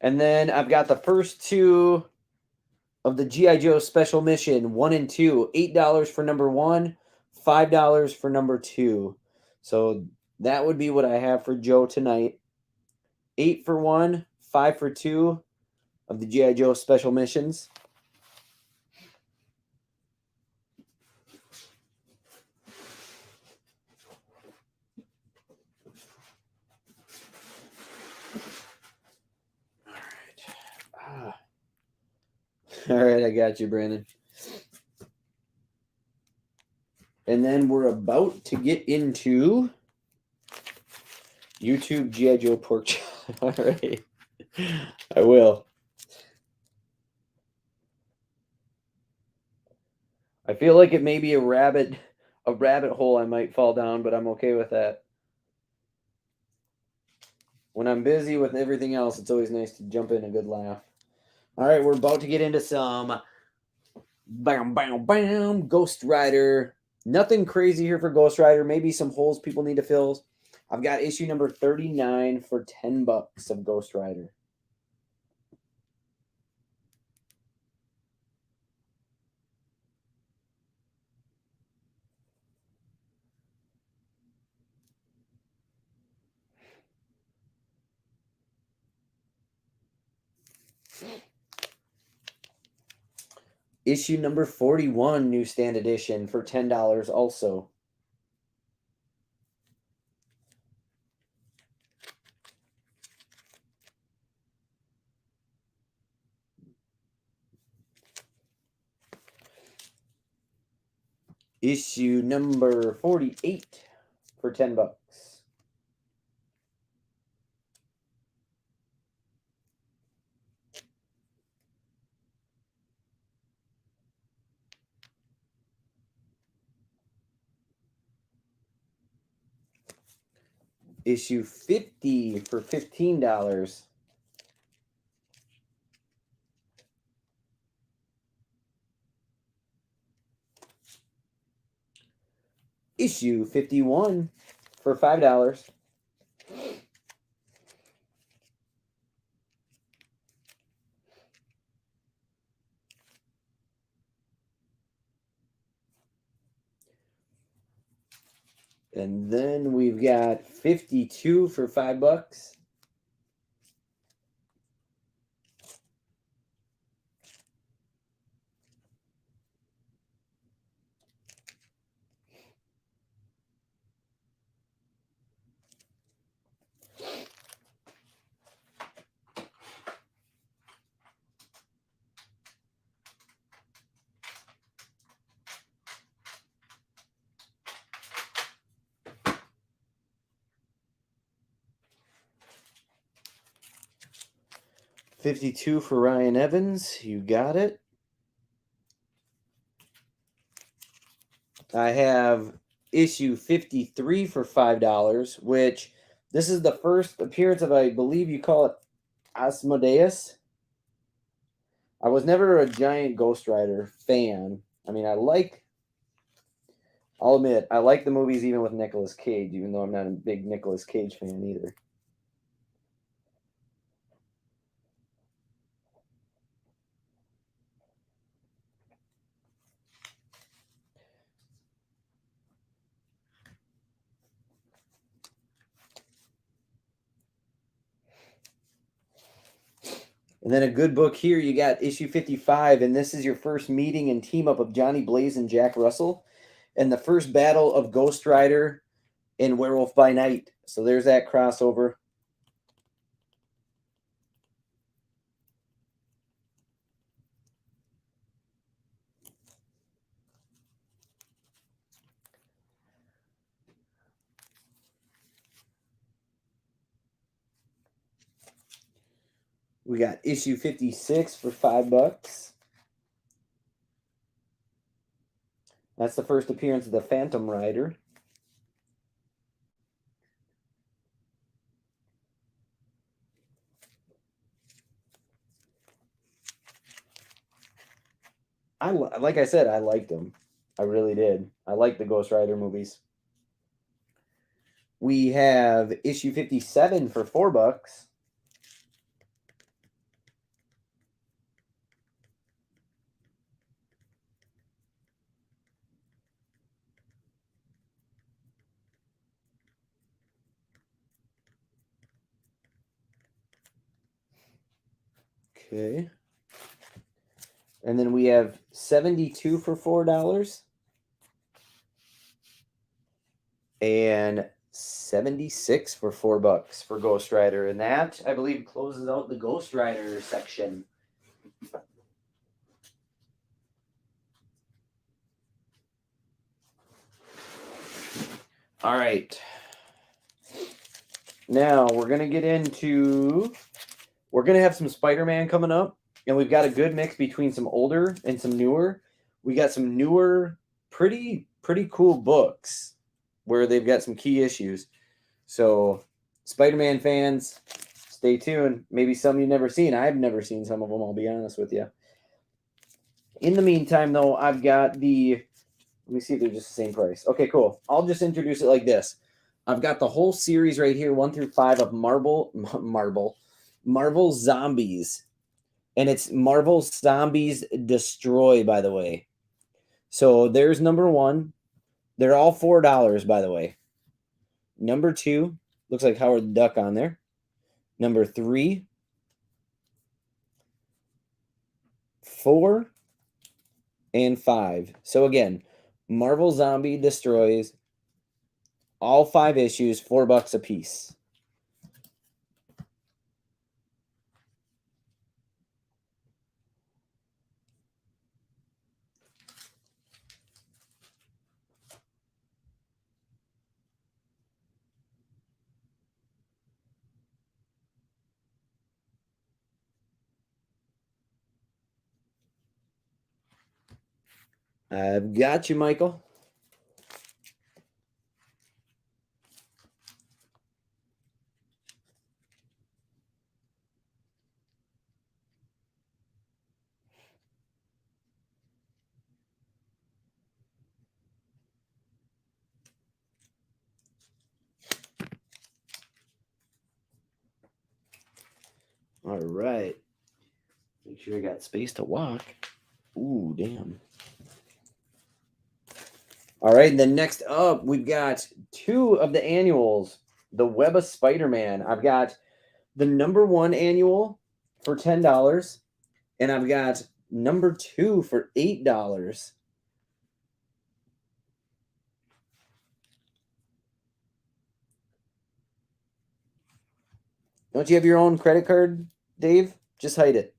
A: And then I've got the first 2 of the G.I. Joe Special Mission 1 and 2. $8 for number 1, $5 for number 2. So that would be what I have for Joe tonight. 8 for 1, 5 for 2 of the G.I. Joe Special Missions. All right, I got you, Brandon. And then we're about to get into YouTube G.I. Joe pork chop. All right. I will. I feel like it may be a rabbit hole I might fall down, but I'm okay with that. When I'm busy with everything else, it's always nice to jump in a good laugh. All right, we're about to get into some Ghost Rider. Nothing crazy here for Ghost Rider. Maybe some holes people need to fill. I've got issue number 39 for $10 of Ghost Rider. Issue number 41, newsstand edition for $10 also. Issue number 48 for $10. Issue 50 for $15. Issue 51 for $5. And then we've got 52 for $5. 52 for Ryan Evans. You got it. I have issue 53 for $5, which this is the first appearance of, I believe you call it Asmodeus. I was never a giant Ghost Rider fan. I mean, I'll admit, I like the movies even with Nicolas Cage, even though I'm not a big Nicolas Cage fan either. And then a good book here, you got issue 55, and this is your first meeting and team up of Johnny Blaze and Jack Russell, and the first battle of Ghost Rider and Werewolf by Night. So there's that crossover. We got issue 56 for $5. That's the first appearance of the Phantom Rider. Like I said, I liked them. I really did. I like the Ghost Rider movies. We have issue 57 for $4. Okay. And then we have 72 for $4. And 76 for $4 for Ghost Rider. And that, I believe, closes out the Ghost Rider section. All right. Now we're going to get into, we're going to have some Spider-Man coming up. And we've got a good mix between some older and some newer. We got some newer, pretty cool books where they've got some key issues. So Spider-Man fans, stay tuned. Maybe some you've never seen. I've never seen some of them, I'll be honest with you. In the meantime, though, I've got the, let me see if they're just the same price. Okay, cool. I'll just introduce it like this. I've got the whole series right here, 1 through 5 of Marvel Zombies. And it's Marvel Zombies Destroy, by the way. So there's number 1. They're all $4, by the way. Number 2, looks like Howard the Duck on there. Number 3, 4, and 5. So again, Marvel Zombie Destroys, all 5 issues, $4 a piece. I've got you, Michael. All right. Make sure I got space to walk. Ooh, damn. All right, and then next up, we've got 2 of the annuals. The Web of Spiderman. I've got the number 1 annual for $10, and I've got number 2 for $8. Don't you have your own credit card, Dave? Just hide it.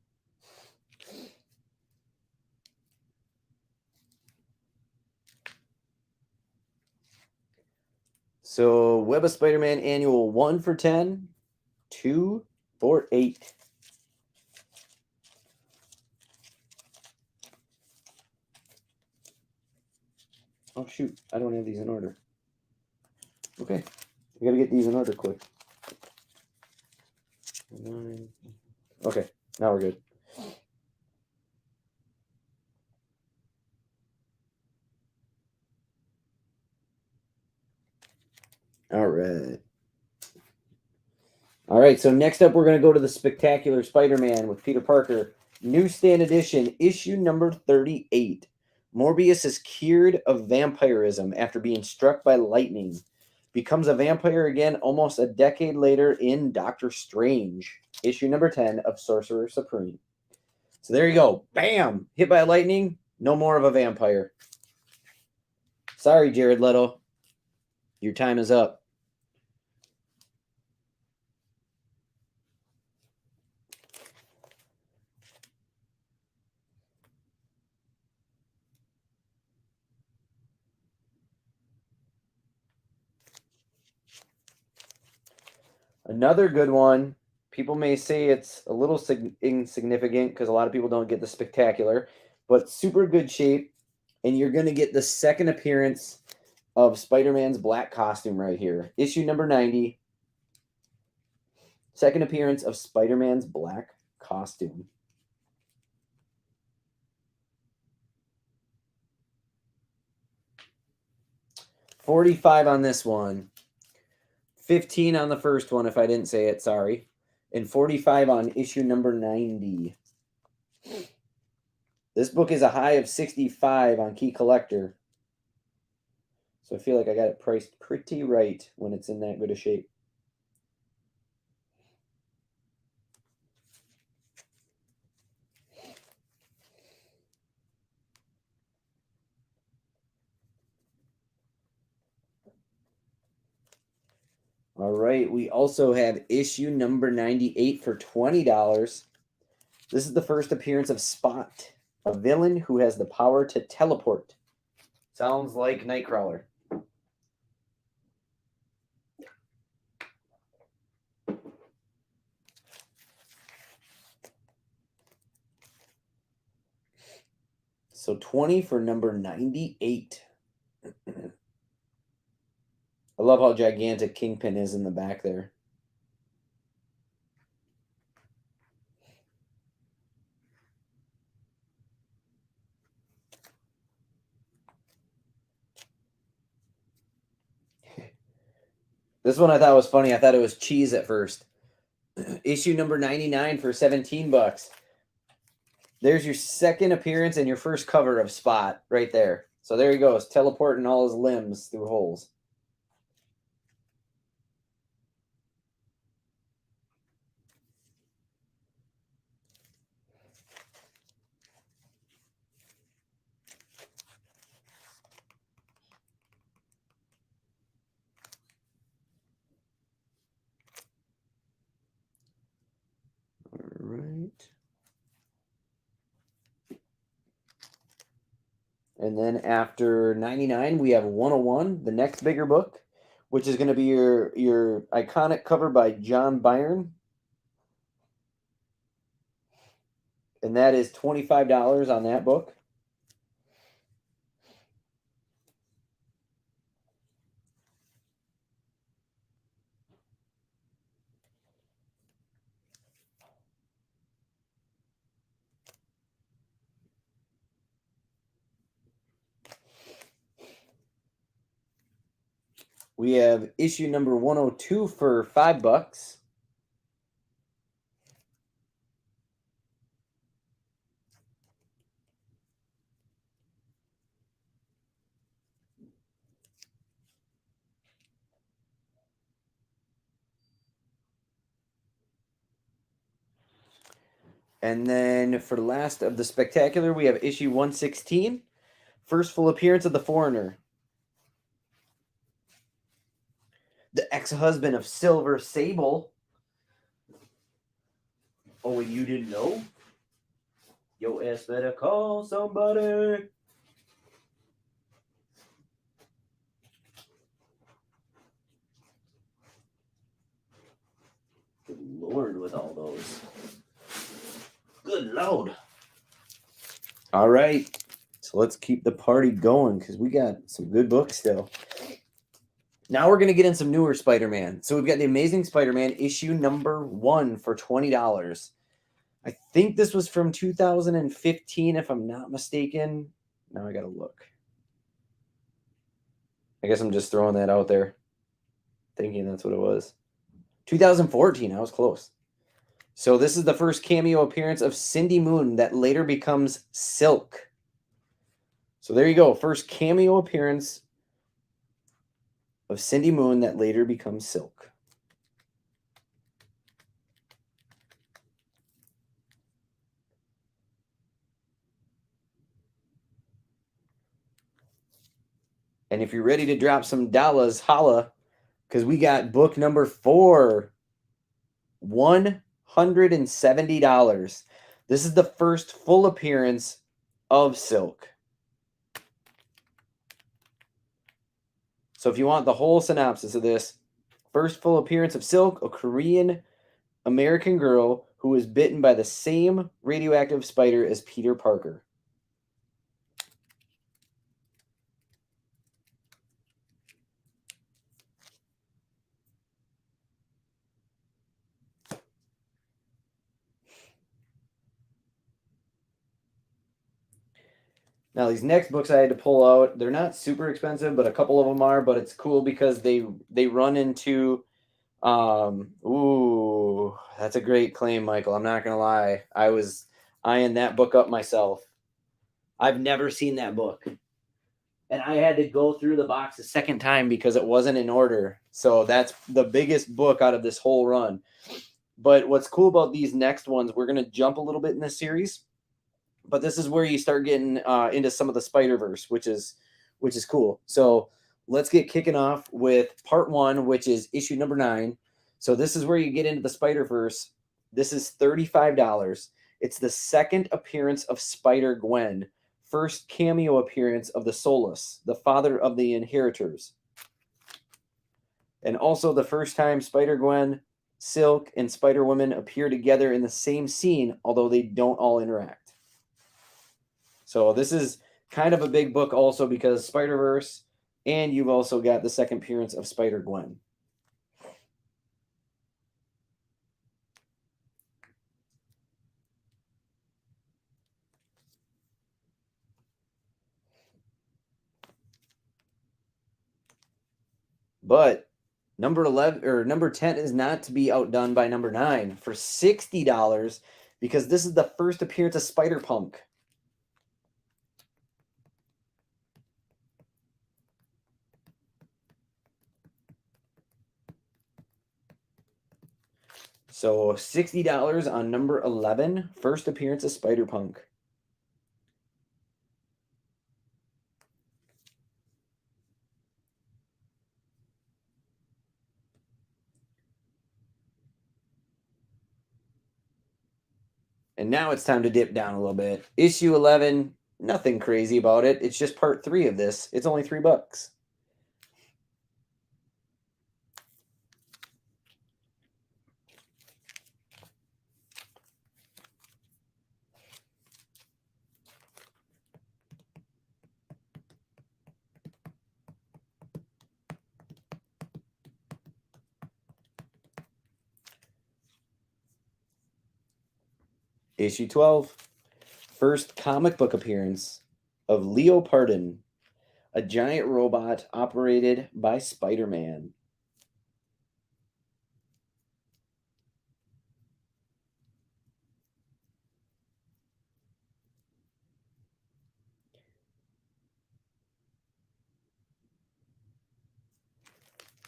A: So Web of Spider-Man annual 1 for 10, 2 for 8. Oh, shoot. I don't have these in order. Okay. I got to get these in order quick. 9. Okay. Now we're good. All right. All right. So next up, we're going to go to the Spectacular Spider-Man with Peter Parker. Newsstand edition, issue number 38. Morbius is cured of vampirism after being struck by lightning. Becomes a vampire again almost a decade later in Doctor Strange. Issue number 10 of Sorcerer Supreme. So there you go. Bam! Hit by lightning. No more of a vampire. Sorry, Jared Leto. Your time is up. Another good one. People may say it's a little insignificant because a lot of people don't get the Spectacular, but super good shape. And you're going to get the second appearance of Spider-Man's black costume right here. Issue number 90. Second appearance of Spider-Man's black costume. $45 on this one. 15 on the first one, if I didn't say it, sorry. And 45 on issue number 90. This book is a high of 65 on Key Collector. So I feel like I got it priced pretty right when it's in that good a shape. All right, we also have issue number 98 for $20. This is the first appearance of Spot, a villain who has the power to teleport. Sounds like Nightcrawler. So 20 for number 98. I love how gigantic Kingpin is in the back there. This one I thought was funny. I thought it was cheese at first. Issue number 99 for $17. There's your second appearance and your first cover of Spot right there. So there he goes, teleporting all his limbs through holes. All right. And then after 99, we have 101, the next bigger book, which is going to be your iconic cover by John Byrne. And that is $25 on that book. We have issue number 102 for $5. And then for the last of the Spectacular, we have issue 116. First full appearance of the Foreigner. The ex-husband of Silver Sable. Oh, and you didn't know? Yo ass better call somebody. Good Lord with all those. Good Lord. All right. So let's keep the party going because we got some good books still. Now we're going to get in some newer Spider-Man. So we've got The Amazing Spider-Man issue number 1 for $20. I think this was from 2015, if I'm not mistaken. Now I got to look. I guess I'm just throwing that out there, thinking that's what it was. 2014, I was close. So this is the first cameo appearance of Cindy Moon that later becomes Silk. So there you go. First cameo appearance of Cindy Moon that later becomes Silk. And if you're ready to drop some dollars, holla, because we got book number 4, $170. This is the first full appearance of Silk. So if you want the whole synopsis of this, first full appearance of Silk, a Korean American girl who was bitten by the same radioactive spider as Peter Parker. Now, these next books I had to pull out, they're not super expensive, but a couple of them are, but it's cool because they run into, ooh, that's a great claim, Michael. I'm not going to lie. I was eyeing that book up myself. I've never seen that book. And I had to go through the box a second time because it wasn't in order. So that's the biggest book out of this whole run. But what's cool about these next ones, we're going to jump a little bit in this series. But this is where you start getting into some of the Spider-Verse, which is cool. So let's get kicking off with part 1, which is issue number 9. So this is where you get into the Spider-Verse. This is $35. It's the second appearance of Spider-Gwen, first cameo appearance of the Solus, the father of the Inheritors, and also the first time Spider-Gwen, Silk, and Spider-Woman appear together in the same scene, although they don't all interact. So this is kind of a big book also because Spider-Verse, and you've also got the second appearance of Spider-Gwen. But number 11 or number 10 is not to be outdone by number 9 for $60 because this is the first appearance of Spider-Punk. So $60 on number 11, first appearance of Spider-Punk. And now it's time to dip down a little bit. Issue 11, nothing crazy about it. It's just part 3 of this. It's only $3. Issue 12, first comic book appearance of Leo Pardon, a giant robot operated by Spider-Man.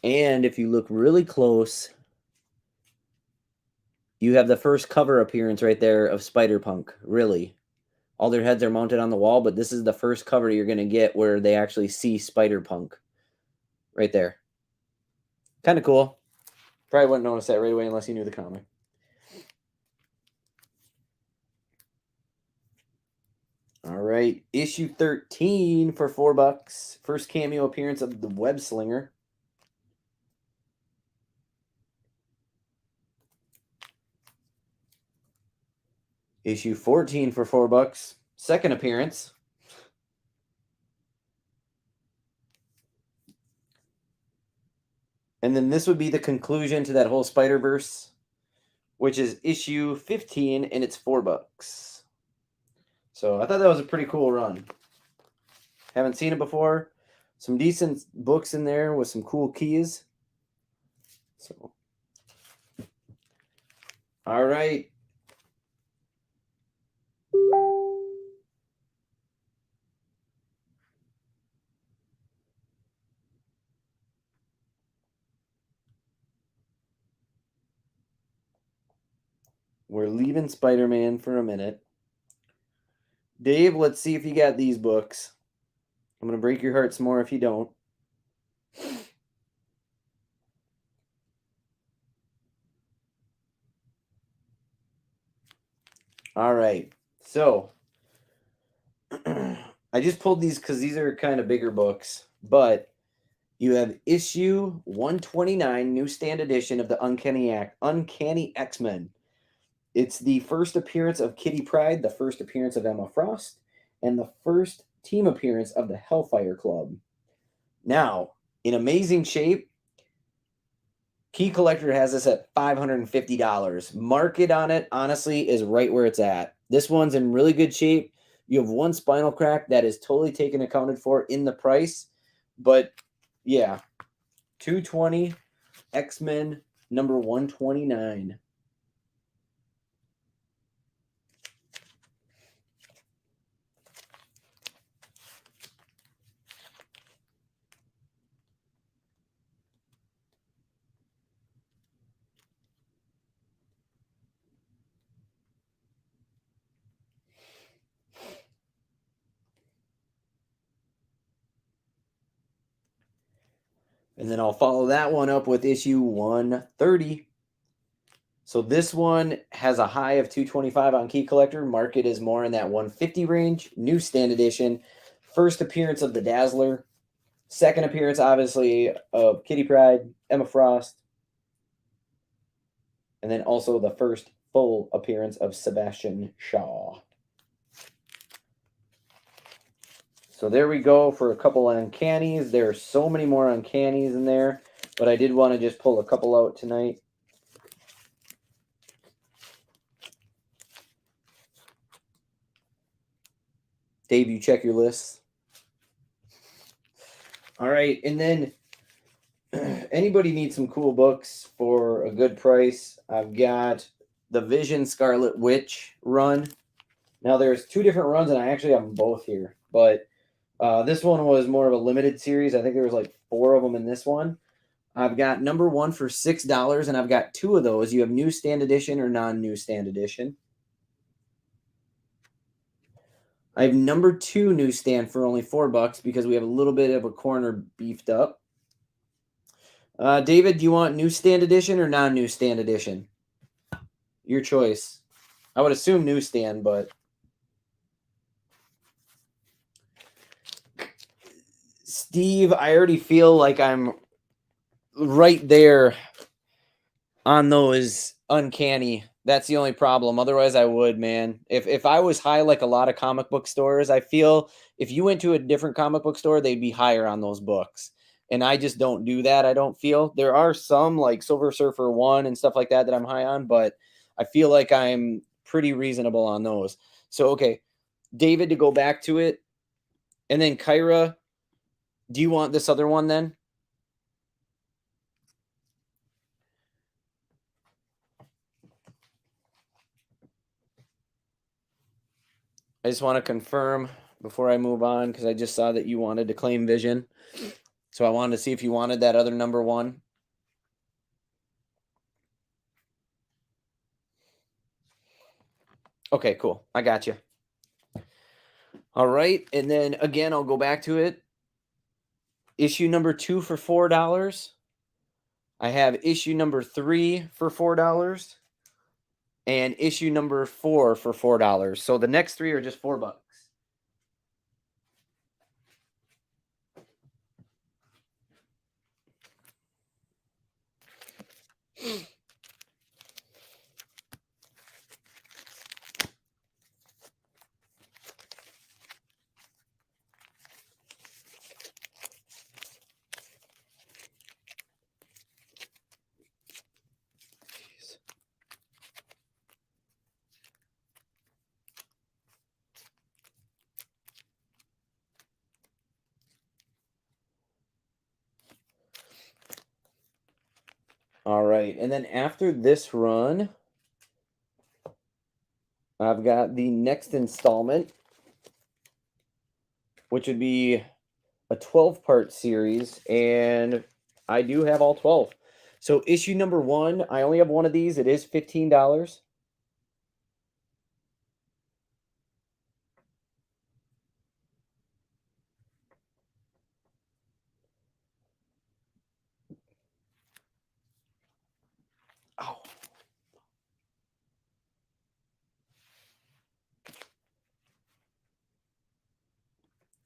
A: And if you look really close, you have the first cover appearance right there of Spider-Punk, really. All their heads are mounted on the wall, but this is the first cover you're going to get where they actually see Spider-Punk right there. Kind of cool. Probably wouldn't notice that right away unless you knew the comic. All right, issue 13 for $4. First cameo appearance of the Web Slinger. Issue 14 for $4. Second appearance. And then this would be the conclusion to that whole Spider-Verse, which is issue 15, and it's $4. So I thought that was a pretty cool run. Haven't seen it before. Some decent books in there with some cool keys. So, all right. We're leaving Spider-Man for a minute. Dave, let's see if you got these books. I'm going to break your heart some more if you don't. All right. So, I just pulled these because these are kind of bigger books. But you have issue 129, Newsstand edition of the Uncanny X-Men. It's the first appearance of Kitty Pryde, the first appearance of Emma Frost, and the first team appearance of the Hellfire Club. Now, in amazing shape, Key Collector has this at $550. Market on it, honestly, is right where it's at. This one's in really good shape. You have one spinal crack that is totally taken accounted for in the price. But, yeah, $220, X-Men number 129. And then I'll follow that one up with issue 130. So this one has a high of 225 on Key Collector. Market is more in that 150 range. Newsstand edition. First appearance of the Dazzler. Second appearance, obviously, of Kitty Pryde, Emma Frost. And then also the first full appearance of Sebastian Shaw. So there we go for a couple Uncannies. There are so many more Uncannies in there, but I did want to just pull a couple out tonight. Dave, you check your lists. All right, and then anybody needs some cool books for a good price, I've got the Vision Scarlet Witch run. Now, there's two different runs, and I actually have them both here, but this one was more of a limited series. I think there was like 4 of them in this one. I've got number 1 for $6, and I've got 2 of those. You have newsstand edition or non-newsstand edition. I have number 2 newsstand for only $4 because we have a little bit of a corner beefed up. David, do you want newsstand edition or non-newsstand edition? Your choice. I would assume newsstand, but Steve, I already feel like I'm right there on those Uncanny. That's the only problem. Otherwise, I would, man. If I was high like a lot of comic book stores, I feel if you went to a different comic book store, they'd be higher on those books. And I just don't do that, I don't feel. There are some like Silver Surfer 1 and stuff like that I'm high on, but I feel like I'm pretty reasonable on those. So, okay, David, to go back to it. And then Kyra, do you want this other one then? I just want to confirm before I move on because I just saw that you wanted to claim Vision. So I wanted to see if you wanted that other number 1. Okay, cool. I got you. All right. And then again, I'll go back to it. Issue number 2 for $4. I have issue number 3 for $4. And issue number 4 for $4. So the next 3 are just $4. right. And then after this run, I've got the next installment, which would be a 12-part series, and I do have all 12. So issue number 1, I only have one of these. It is $15. Oh.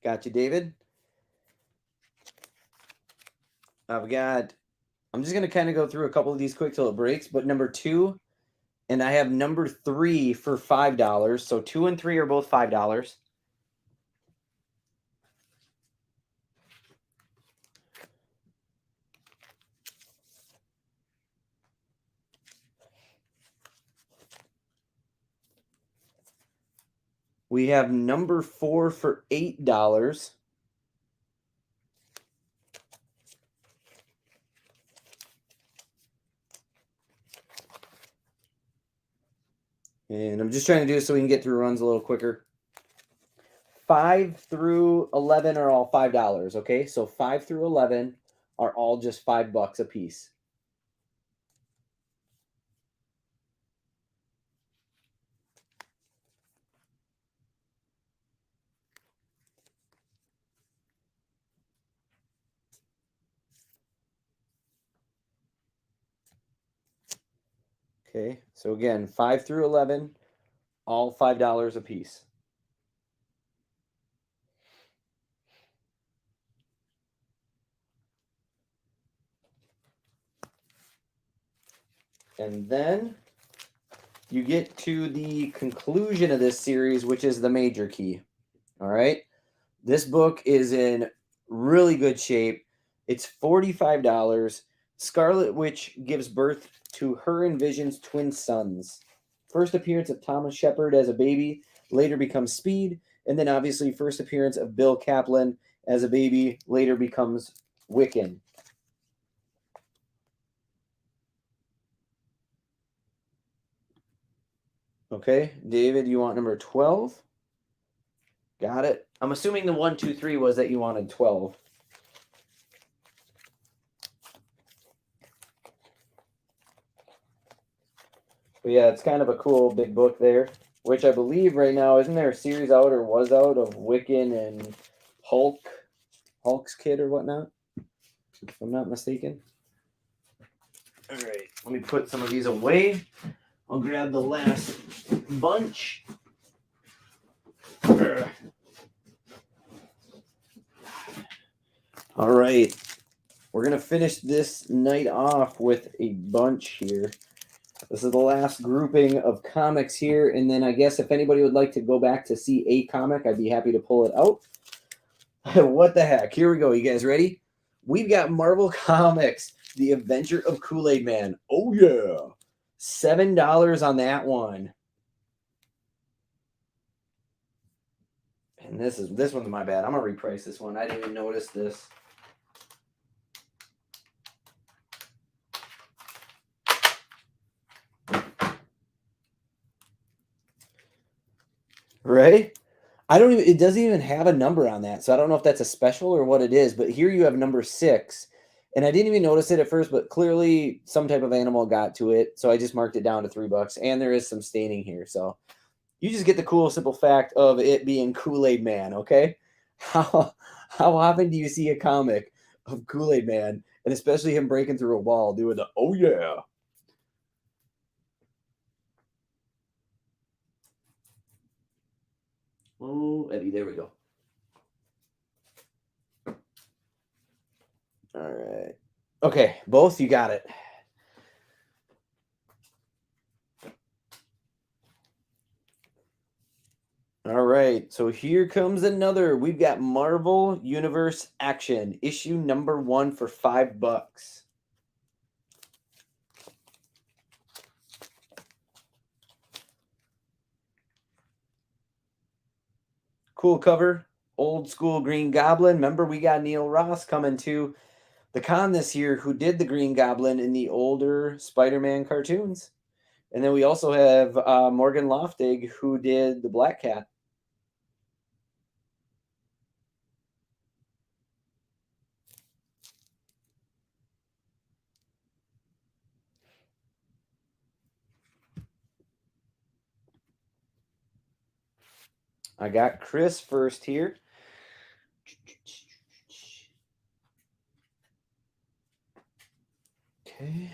A: Got you, David. I'm just going to kind of go through a couple of these quick till it breaks, but number 2, and I have number 3 for $5. So 2 and 3 are both $5. We have number 4 for $8. And I'm just trying to do it so we can get through runs a little quicker. 5 through 11 are all $5, okay? So 5 through 11 are all just $5 a piece. Okay, so again, 5 through 11, all $5 a piece. And then you get to the conclusion of this series, which is the major key. All right. This book is in really good shape. It's $45. Scarlet Witch gives birth to her and Vision's twin sons. First appearance of Thomas Shepard as a baby, later becomes Speed, and then obviously first appearance of Bill Kaplan as a baby, later becomes Wiccan. Okay, David, you want number 12? Got it. I'm assuming the 1, 2, 3 was that you wanted 12. But yeah, it's kind of a cool big book there, which I believe right now, isn't there a series out or was out of Wiccan and Hulk's kid or whatnot? If I'm not mistaken. All right, let me put some of these away. I'll grab the last bunch. All right, we're going to finish this night off with a bunch here. This is the last grouping of comics here, and then I guess if anybody would like to go back to see a comic, I'd be happy to pull it out. What the heck? Here we go. You guys ready? We've got Marvel Comics, The Adventure of Kool-Aid Man. Oh, yeah. $7 on that one. And this one's my bad. I'm going to reprice this one. I didn't even notice this. Right? It doesn't even have a number on that. So I don't know if that's a special or what it is, but here you have number 6. And I didn't even notice it at first, but clearly some type of animal got to it. So I just marked it down to $3. And there is some staining here. So you just get the cool, simple fact of it being Kool-Aid Man, okay? How often do you see a comic of Kool-Aid Man, and especially him breaking through a wall doing the, oh yeah. Oh, Eddie, there we go. All right. Okay, both, you got it. All right, so here comes another. We've got Marvel Universe Action, issue number 1 for $5. Cool cover, old school Green Goblin. Remember, we got Neil Ross coming too. the con this year who did the Green Goblin in the older Spider-Man cartoons. And then we also have Morgan Loftig, who did the Black Cat. I got Chris first here. Okay.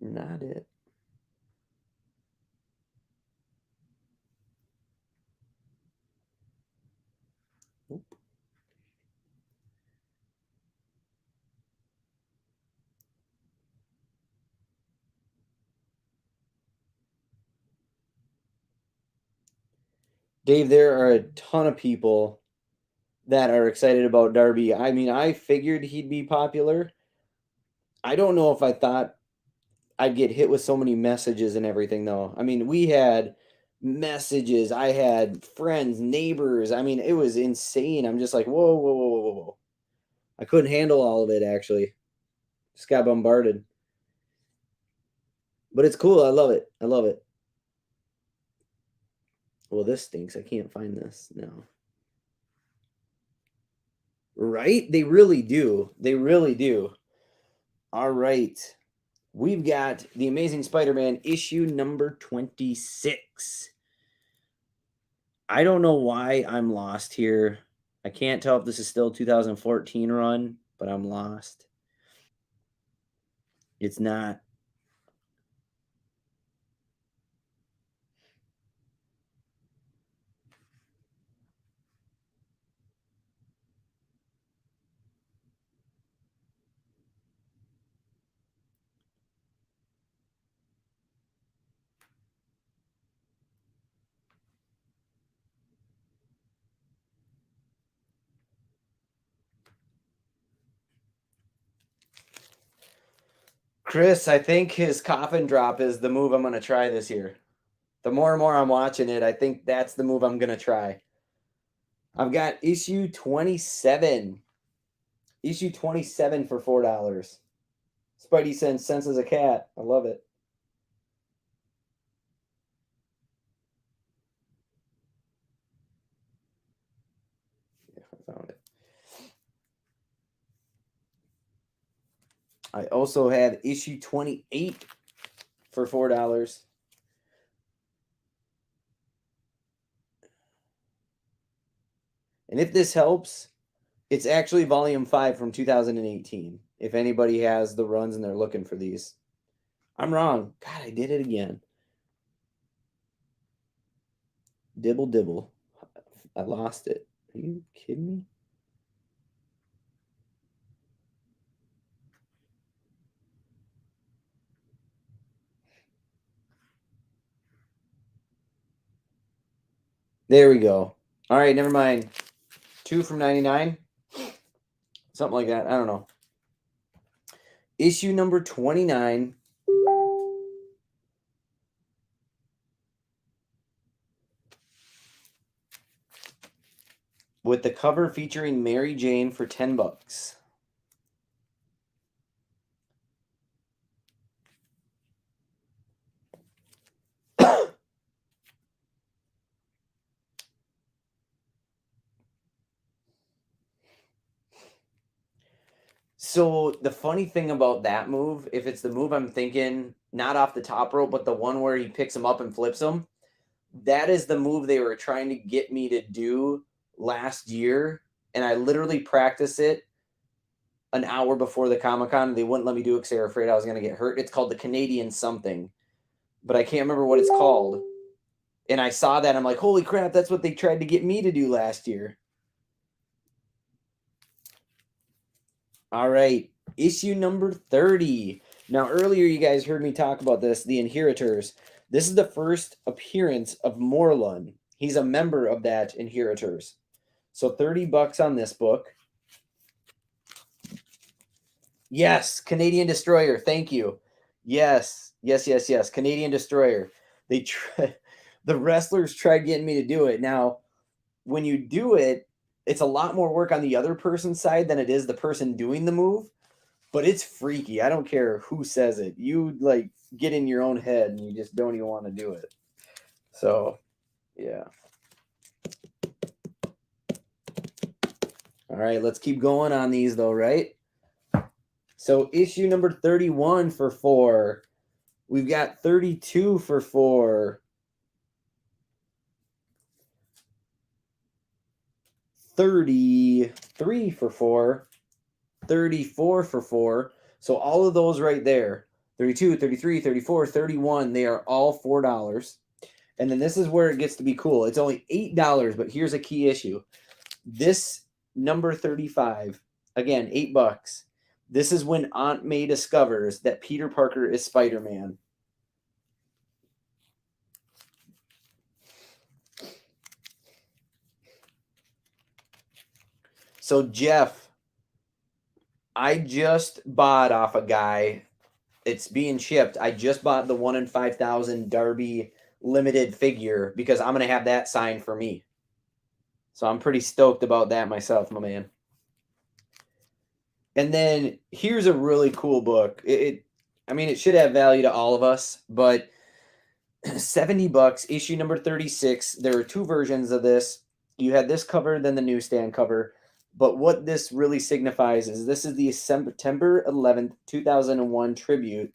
A: Not it. Nope. Dave, there are a ton of people that are excited about Darby. I mean, I figured he'd be popular. I don't know if I thought I'd get hit with so many messages and everything, though. I mean, we had messages. I had friends, neighbors. I mean, it was insane. I'm just like, whoa, whoa, whoa, whoa, whoa. I couldn't handle all of it, actually. Just got bombarded. But it's cool. I love it. I love it. Well, this stinks. I can't find this now. Right? They really do. They really do. All right. We've got The Amazing Spider-Man issue number 26. I don't know why I'm lost here. I can't tell if this is still 2014 run, but I'm lost. It's not. Chris, I think his coffin drop is the move I'm going to try this year. The more and more I'm watching it, I think that's the move I'm going to try. I've got issue 27. Issue 27 for $4. Spidey sends senses a cat. I love it. Yeah, I found it. I also have issue 28 for $4. And if this helps, it's actually volume 5 from 2018. If anybody has the runs and they're looking for these. I'm wrong. God, I did it again. Dibble dibble. I lost it. Are you kidding me? There we go. All right, never mind. 2 from 99. Something like that. I don't know. Issue number 29. With the cover featuring Mary Jane for $10. So the funny thing about that move, if it's the move I'm thinking, not off the top rope, but the one where he picks him up and flips him, that is the move they were trying to get me to do last year. And I literally practiced it an hour before the Comic-Con. They wouldn't let me do it because they were afraid I was going to get hurt. It's called the Canadian something, but I can't remember what it's called. And I saw that. I'm like, holy crap, that's what they tried to get me to do last year. All right, issue number 30. Now, earlier you guys heard me talk about this, the Inheritors. This is the first appearance of Morlun. He's a member of that Inheritors. So $30 on this book. Yes, Canadian Destroyer. Thank you. Yes. Canadian Destroyer. The wrestlers tried getting me to do it. Now, when you do it, it's a lot more work on the other person's side than it is the person doing the move, but it's freaky. I don't care who says it. You like get in your own head and you just don't even want to do it. So, yeah. All right, let's keep going on these though, right? So issue number 31 for 4. We've got 32 for 4. 33 for 4. 34 for 4. So all of those right there, 32, 33, 34, 31, they are all $4. And then this is where it gets to be cool. It's only $8, but here's a key issue. This number 35, again, $8. This is when Aunt May discovers that Peter Parker is Spider-Man. So, Jeff, I just bought off a guy. It's being shipped. I just bought the 1 in 5,000 Darby limited figure because I'm going to have that signed for me. So I'm pretty stoked about that myself, my man. And then here's a really cool book. I mean, it should have value to all of us, but $70, issue number 36. There are 2 versions of this. You had this cover, then the newsstand cover. But what this really signifies is this is the September 11th, 2001 tribute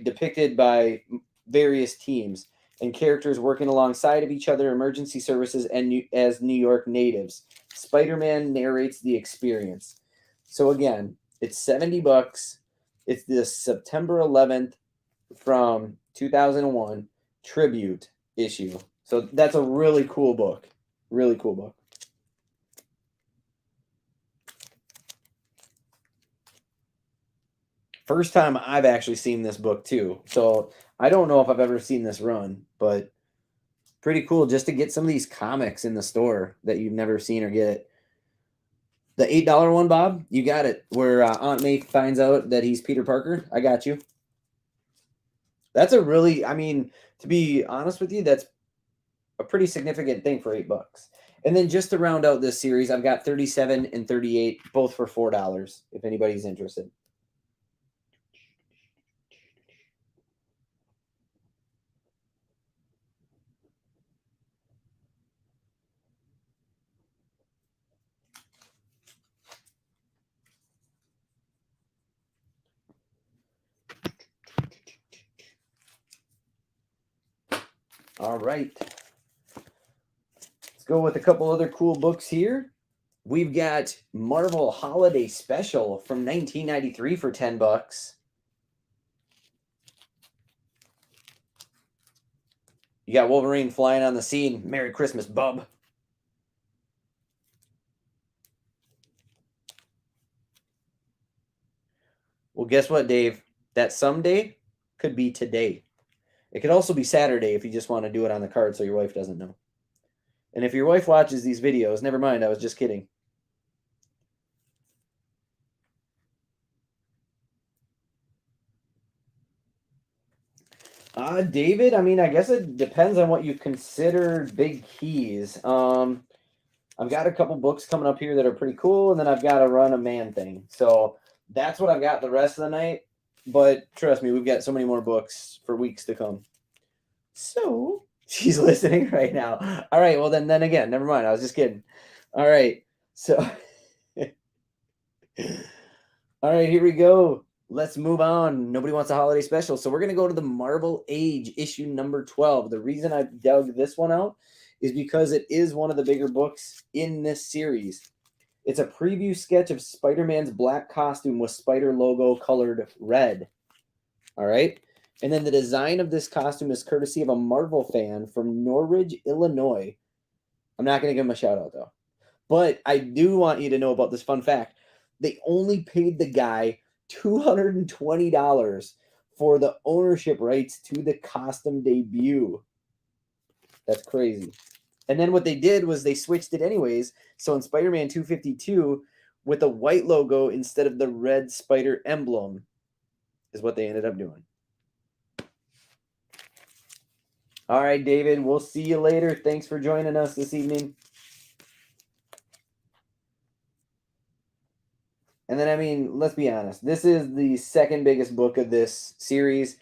A: depicted by various teams and characters working alongside of each other, emergency services, and as New York natives. Spider-Man narrates the experience. So again, it's $70. It's the September 11th from 2001 tribute issue. So that's a really cool book. Really cool book. First time I've actually seen this book too. So I don't know if I've ever seen this run, but pretty cool just to get some of these comics in the store that you've never seen or get. The $8 one, Bob, you got it. Where Aunt May finds out that he's Peter Parker. I got you. That's a really, I mean, to be honest with you, that's a pretty significant thing for $8. And then just to round out this series, I've got 37 and 38, both for $4, if anybody's interested. All right. Let's go with a couple other cool books here. We've got Marvel Holiday Special from 1993 for $10. You got Wolverine flying on the scene. Merry Christmas, bub. Well, guess what, Dave? That someday could be today. It could also be Saturday if you just want to do it on the card so your wife doesn't know. And if your wife watches these videos, never mind, I was just kidding. David, I mean, I guess it depends on what you consider big keys. I've got a couple books coming up here that are pretty cool, and then I've got to run a man thing. So that's what I've got the rest of the night. But trust me, we've got so many more books for weeks to come. So she's listening right now. All right, well then again, never mind. I was just kidding. All right, so all right, here we go. Let's move on. Nobody wants a holiday special, so we're gonna go to the Marvel Age issue number 12. The reason I dug this one out is because it is one of the bigger books in this series. It's a preview sketch of Spider-Man's black costume with spider logo colored red. All right. And then the design of this costume is courtesy of a Marvel fan from Norridge, Illinois. I'm not going to give him a shout out though. But I do want you to know about this fun fact. They only paid the guy $220 for the ownership rights to the costume debut. That's crazy. And then what they did was they switched it anyways. So in Spider-Man 252, with a white logo instead of the red spider emblem is what they ended up doing. All right, David, we'll see you later. Thanks for joining us this evening. And then, I mean, let's be honest. This is the second biggest book of this series.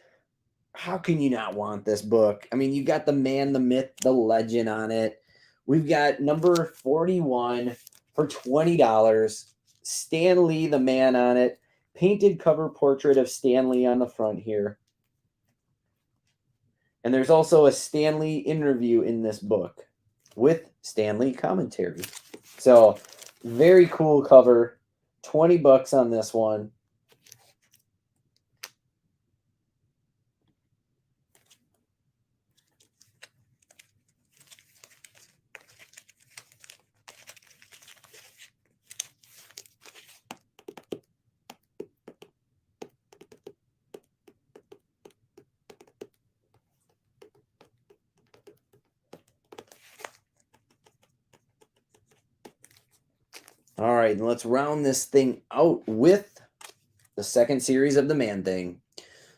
A: How can you not want this book? I mean, you got the man, the myth, the legend on it. We've got number 41 for $20. Stan Lee, the man on it. Painted cover portrait of Stan Lee on the front here. And there's also a Stan Lee interview in this book with Stan Lee commentary. So, very cool cover. $20 on this one. All right, let's round this thing out with the second series of the Man-Thing.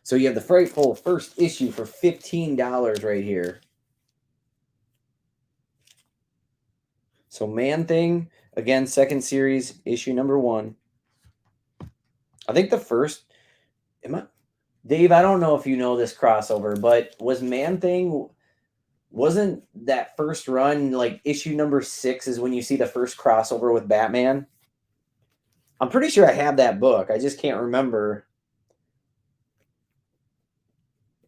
A: So you have the Frightful first issue for $15 right here. So Man-Thing, again, second series, issue number 1. I think the first, Dave, I don't know if you know this crossover, but was Man-Thing, wasn't that first run, like issue number 6 is when you see the first crossover with Batman? I'm pretty sure I have that book. I just can't remember.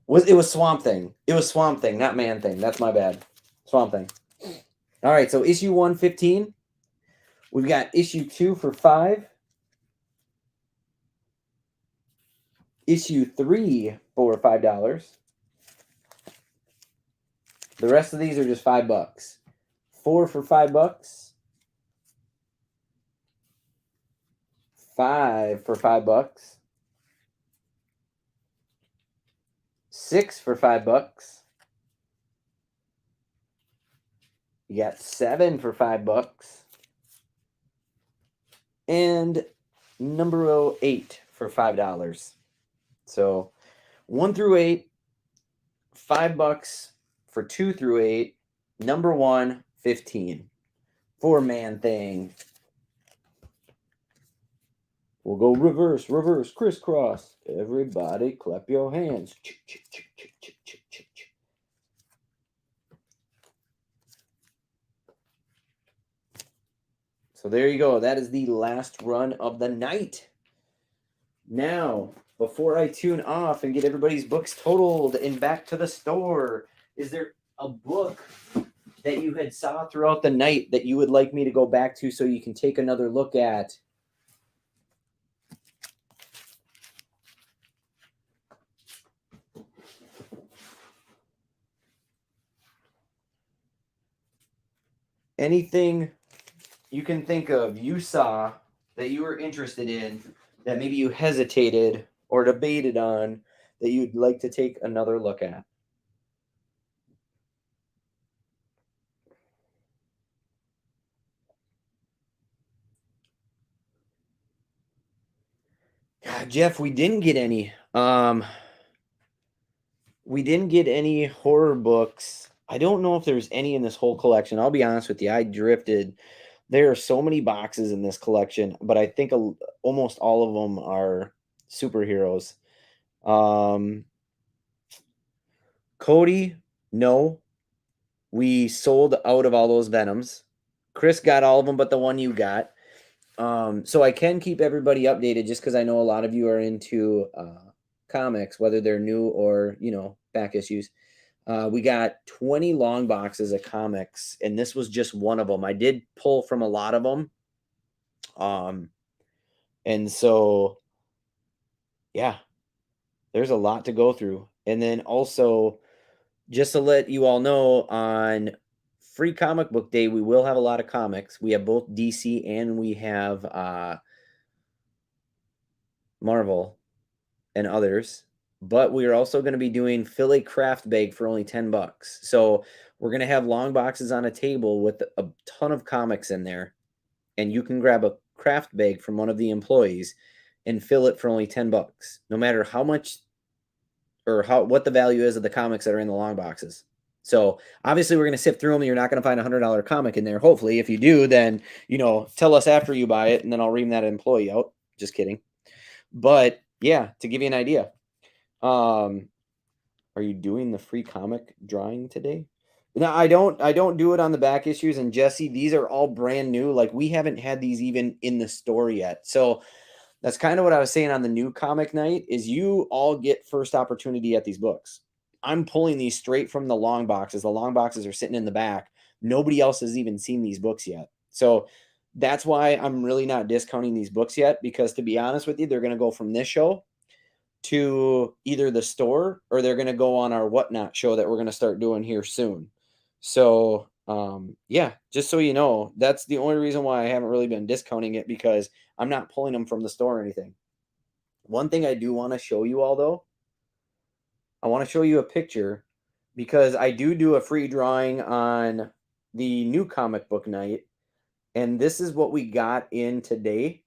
A: It was Swamp Thing. It was Swamp Thing, not Man-Thing. That's my bad. Swamp Thing. All right, so issue 115. We've got issue 2 for $5. Issue 3 for $5. The rest of these are just $5. 4 for $5. 5 for $5. 6 for $5. You got 7 for $5. And number 8 for $5. So 1 through 8, $5 for 2 through 8. Number 1, 15 for Man-Thing. We'll go reverse, reverse, crisscross. Everybody clap your hands. So there you go. That is the last run of the night. Now, before I tune off and get everybody's books totaled and back to the store, is there a book that you had saw throughout the night that you would like me to go back to so you can take another look at? Anything you can think of, you saw that you were interested in, that maybe you hesitated or debated on, that you'd like to take another look at? God, Jeff, we didn't get any. We didn't get any horror books. I don't know if there's any in this whole collection. I'll be honest with you. I drifted. There are so many boxes in this collection, but I think almost all of them are superheroes. Cody, no. We sold out of all those Venoms. Chris got all of them, but the one you got. So I can keep everybody updated just because I know a lot of you are into comics, whether they're new or, back issues. We got 20 long boxes of comics, and this was just one of them. I did pull from a lot of them. And so, yeah, there's a lot to go through. And then also, just to let you all know, on Free Comic Book Day, we will have a lot of comics. We have both DC and we have Marvel and others. But we are also going to be doing fill a craft bag for only $10. So we're going to have long boxes on a table with a ton of comics in there. And you can grab a craft bag from one of the employees and fill it for only $10, no matter how much or what the value is of the comics that are in the long boxes. So obviously we're going to sift through them. You're not going to find a $100 comic in there. Hopefully, if you do, then, tell us after you buy it, and then I'll ream that employee out. Just kidding. But yeah, to give you an idea. Are you doing the free comic drawing today? No, I don't do it on the back issues. And Jesse, these are all brand new. Like we haven't had these even in the store yet. So that's kind of what I was saying on the new comic night is you all get first opportunity at these books. I'm pulling these straight from the long boxes. The long boxes are sitting in the back. Nobody else has even seen these books yet. So that's why I'm really not discounting these books yet, because to be honest with you, they're going to go from this show to either the store or they're going to go on our Whatnot show that we're going to start doing here soon. So, yeah, just so you know, that's the only reason why I haven't really been discounting it, because I'm not pulling them from the store or anything. One thing I do want to show you all, though, I want to show you a picture, because I do a free drawing on the new comic book night. And this is what we got in today.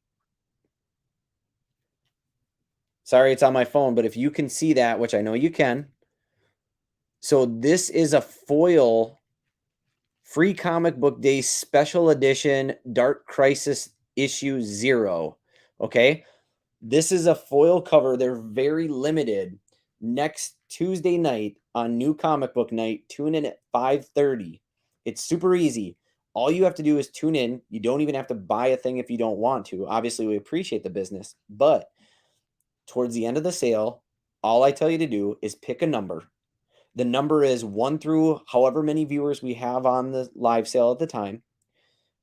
A: Sorry, it's on my phone, but if you can see that, which I know you can. So this is a foil free comic book day special edition Dark Crisis issue 0. Okay. This is a foil cover. They're very limited. Next Tuesday night on New Comic Book Night, tune in at 5:30. It's super easy. All you have to do is tune in. You don't even have to buy a thing if you don't want to. Obviously, we appreciate the business, but towards the end of the sale, all I tell you to do is pick a number. The number is 1 through however many viewers we have on the live sale at the time.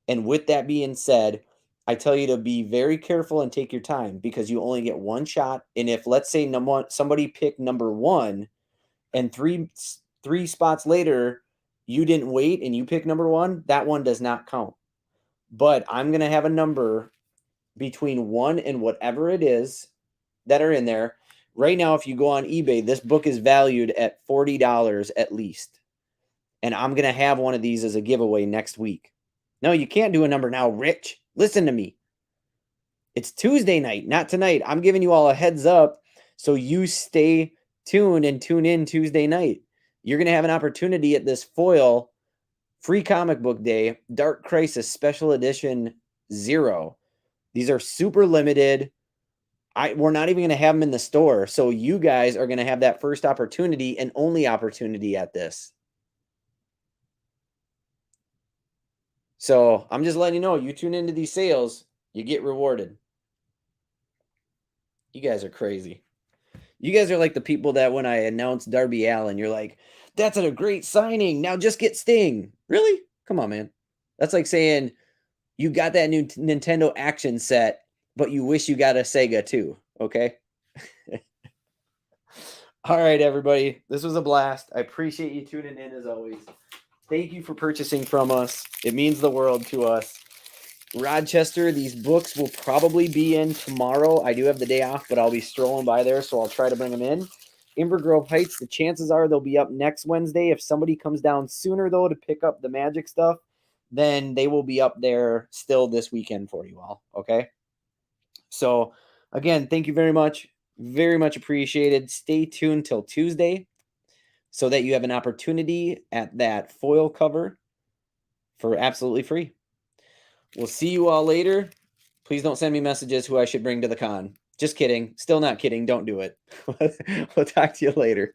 A: And with that being said, I tell you to be very careful and take your time, because you only get one shot. And if, let's say, somebody picked number 1 and three spots later, you didn't wait and you pick number 1, that one does not count. But I'm going to have a number between 1 and whatever it is that are in there. Right now, if you go on eBay, this book is valued at $40 at least. And I'm going to have one of these as a giveaway next week. No, you can't do a number now, Rich. Listen to me. It's Tuesday night, not tonight. I'm giving you all a heads up so you stay tuned and tune in Tuesday night. You're going to have an opportunity at this foil free comic book day, Dark Crisis Special Edition 0. These are super limited. We're not even going to have them in the store. So you guys are going to have that first opportunity and only opportunity at this. So I'm just letting you know, you tune into these sales, you get rewarded. You guys are crazy. You guys are like the people that when I announced Darby Allin, you're like, that's a great signing. Now just get Sting. Really? Come on, man. That's like saying you got that new Nintendo action set, but you wish you got a Sega too. Okay. All right, everybody. This was a blast. I appreciate you tuning in as always. Thank you for purchasing from us. It means the world to us. Rochester, these books will probably be in tomorrow. I do have the day off, but I'll be strolling by there, so I'll try to bring them in. Inver Grove Heights, the chances are they'll be up next Wednesday. If somebody comes down sooner, though, to pick up the magic stuff, then they will be up there still this weekend for you all, okay? So, again, thank you very much. Very much appreciated. Stay tuned till Tuesday so that you have an opportunity at that foil cover for absolutely free. We'll see you all later. Please don't send me messages who I should bring to the con. Just kidding. Still not kidding. Don't do it. We'll talk to you later.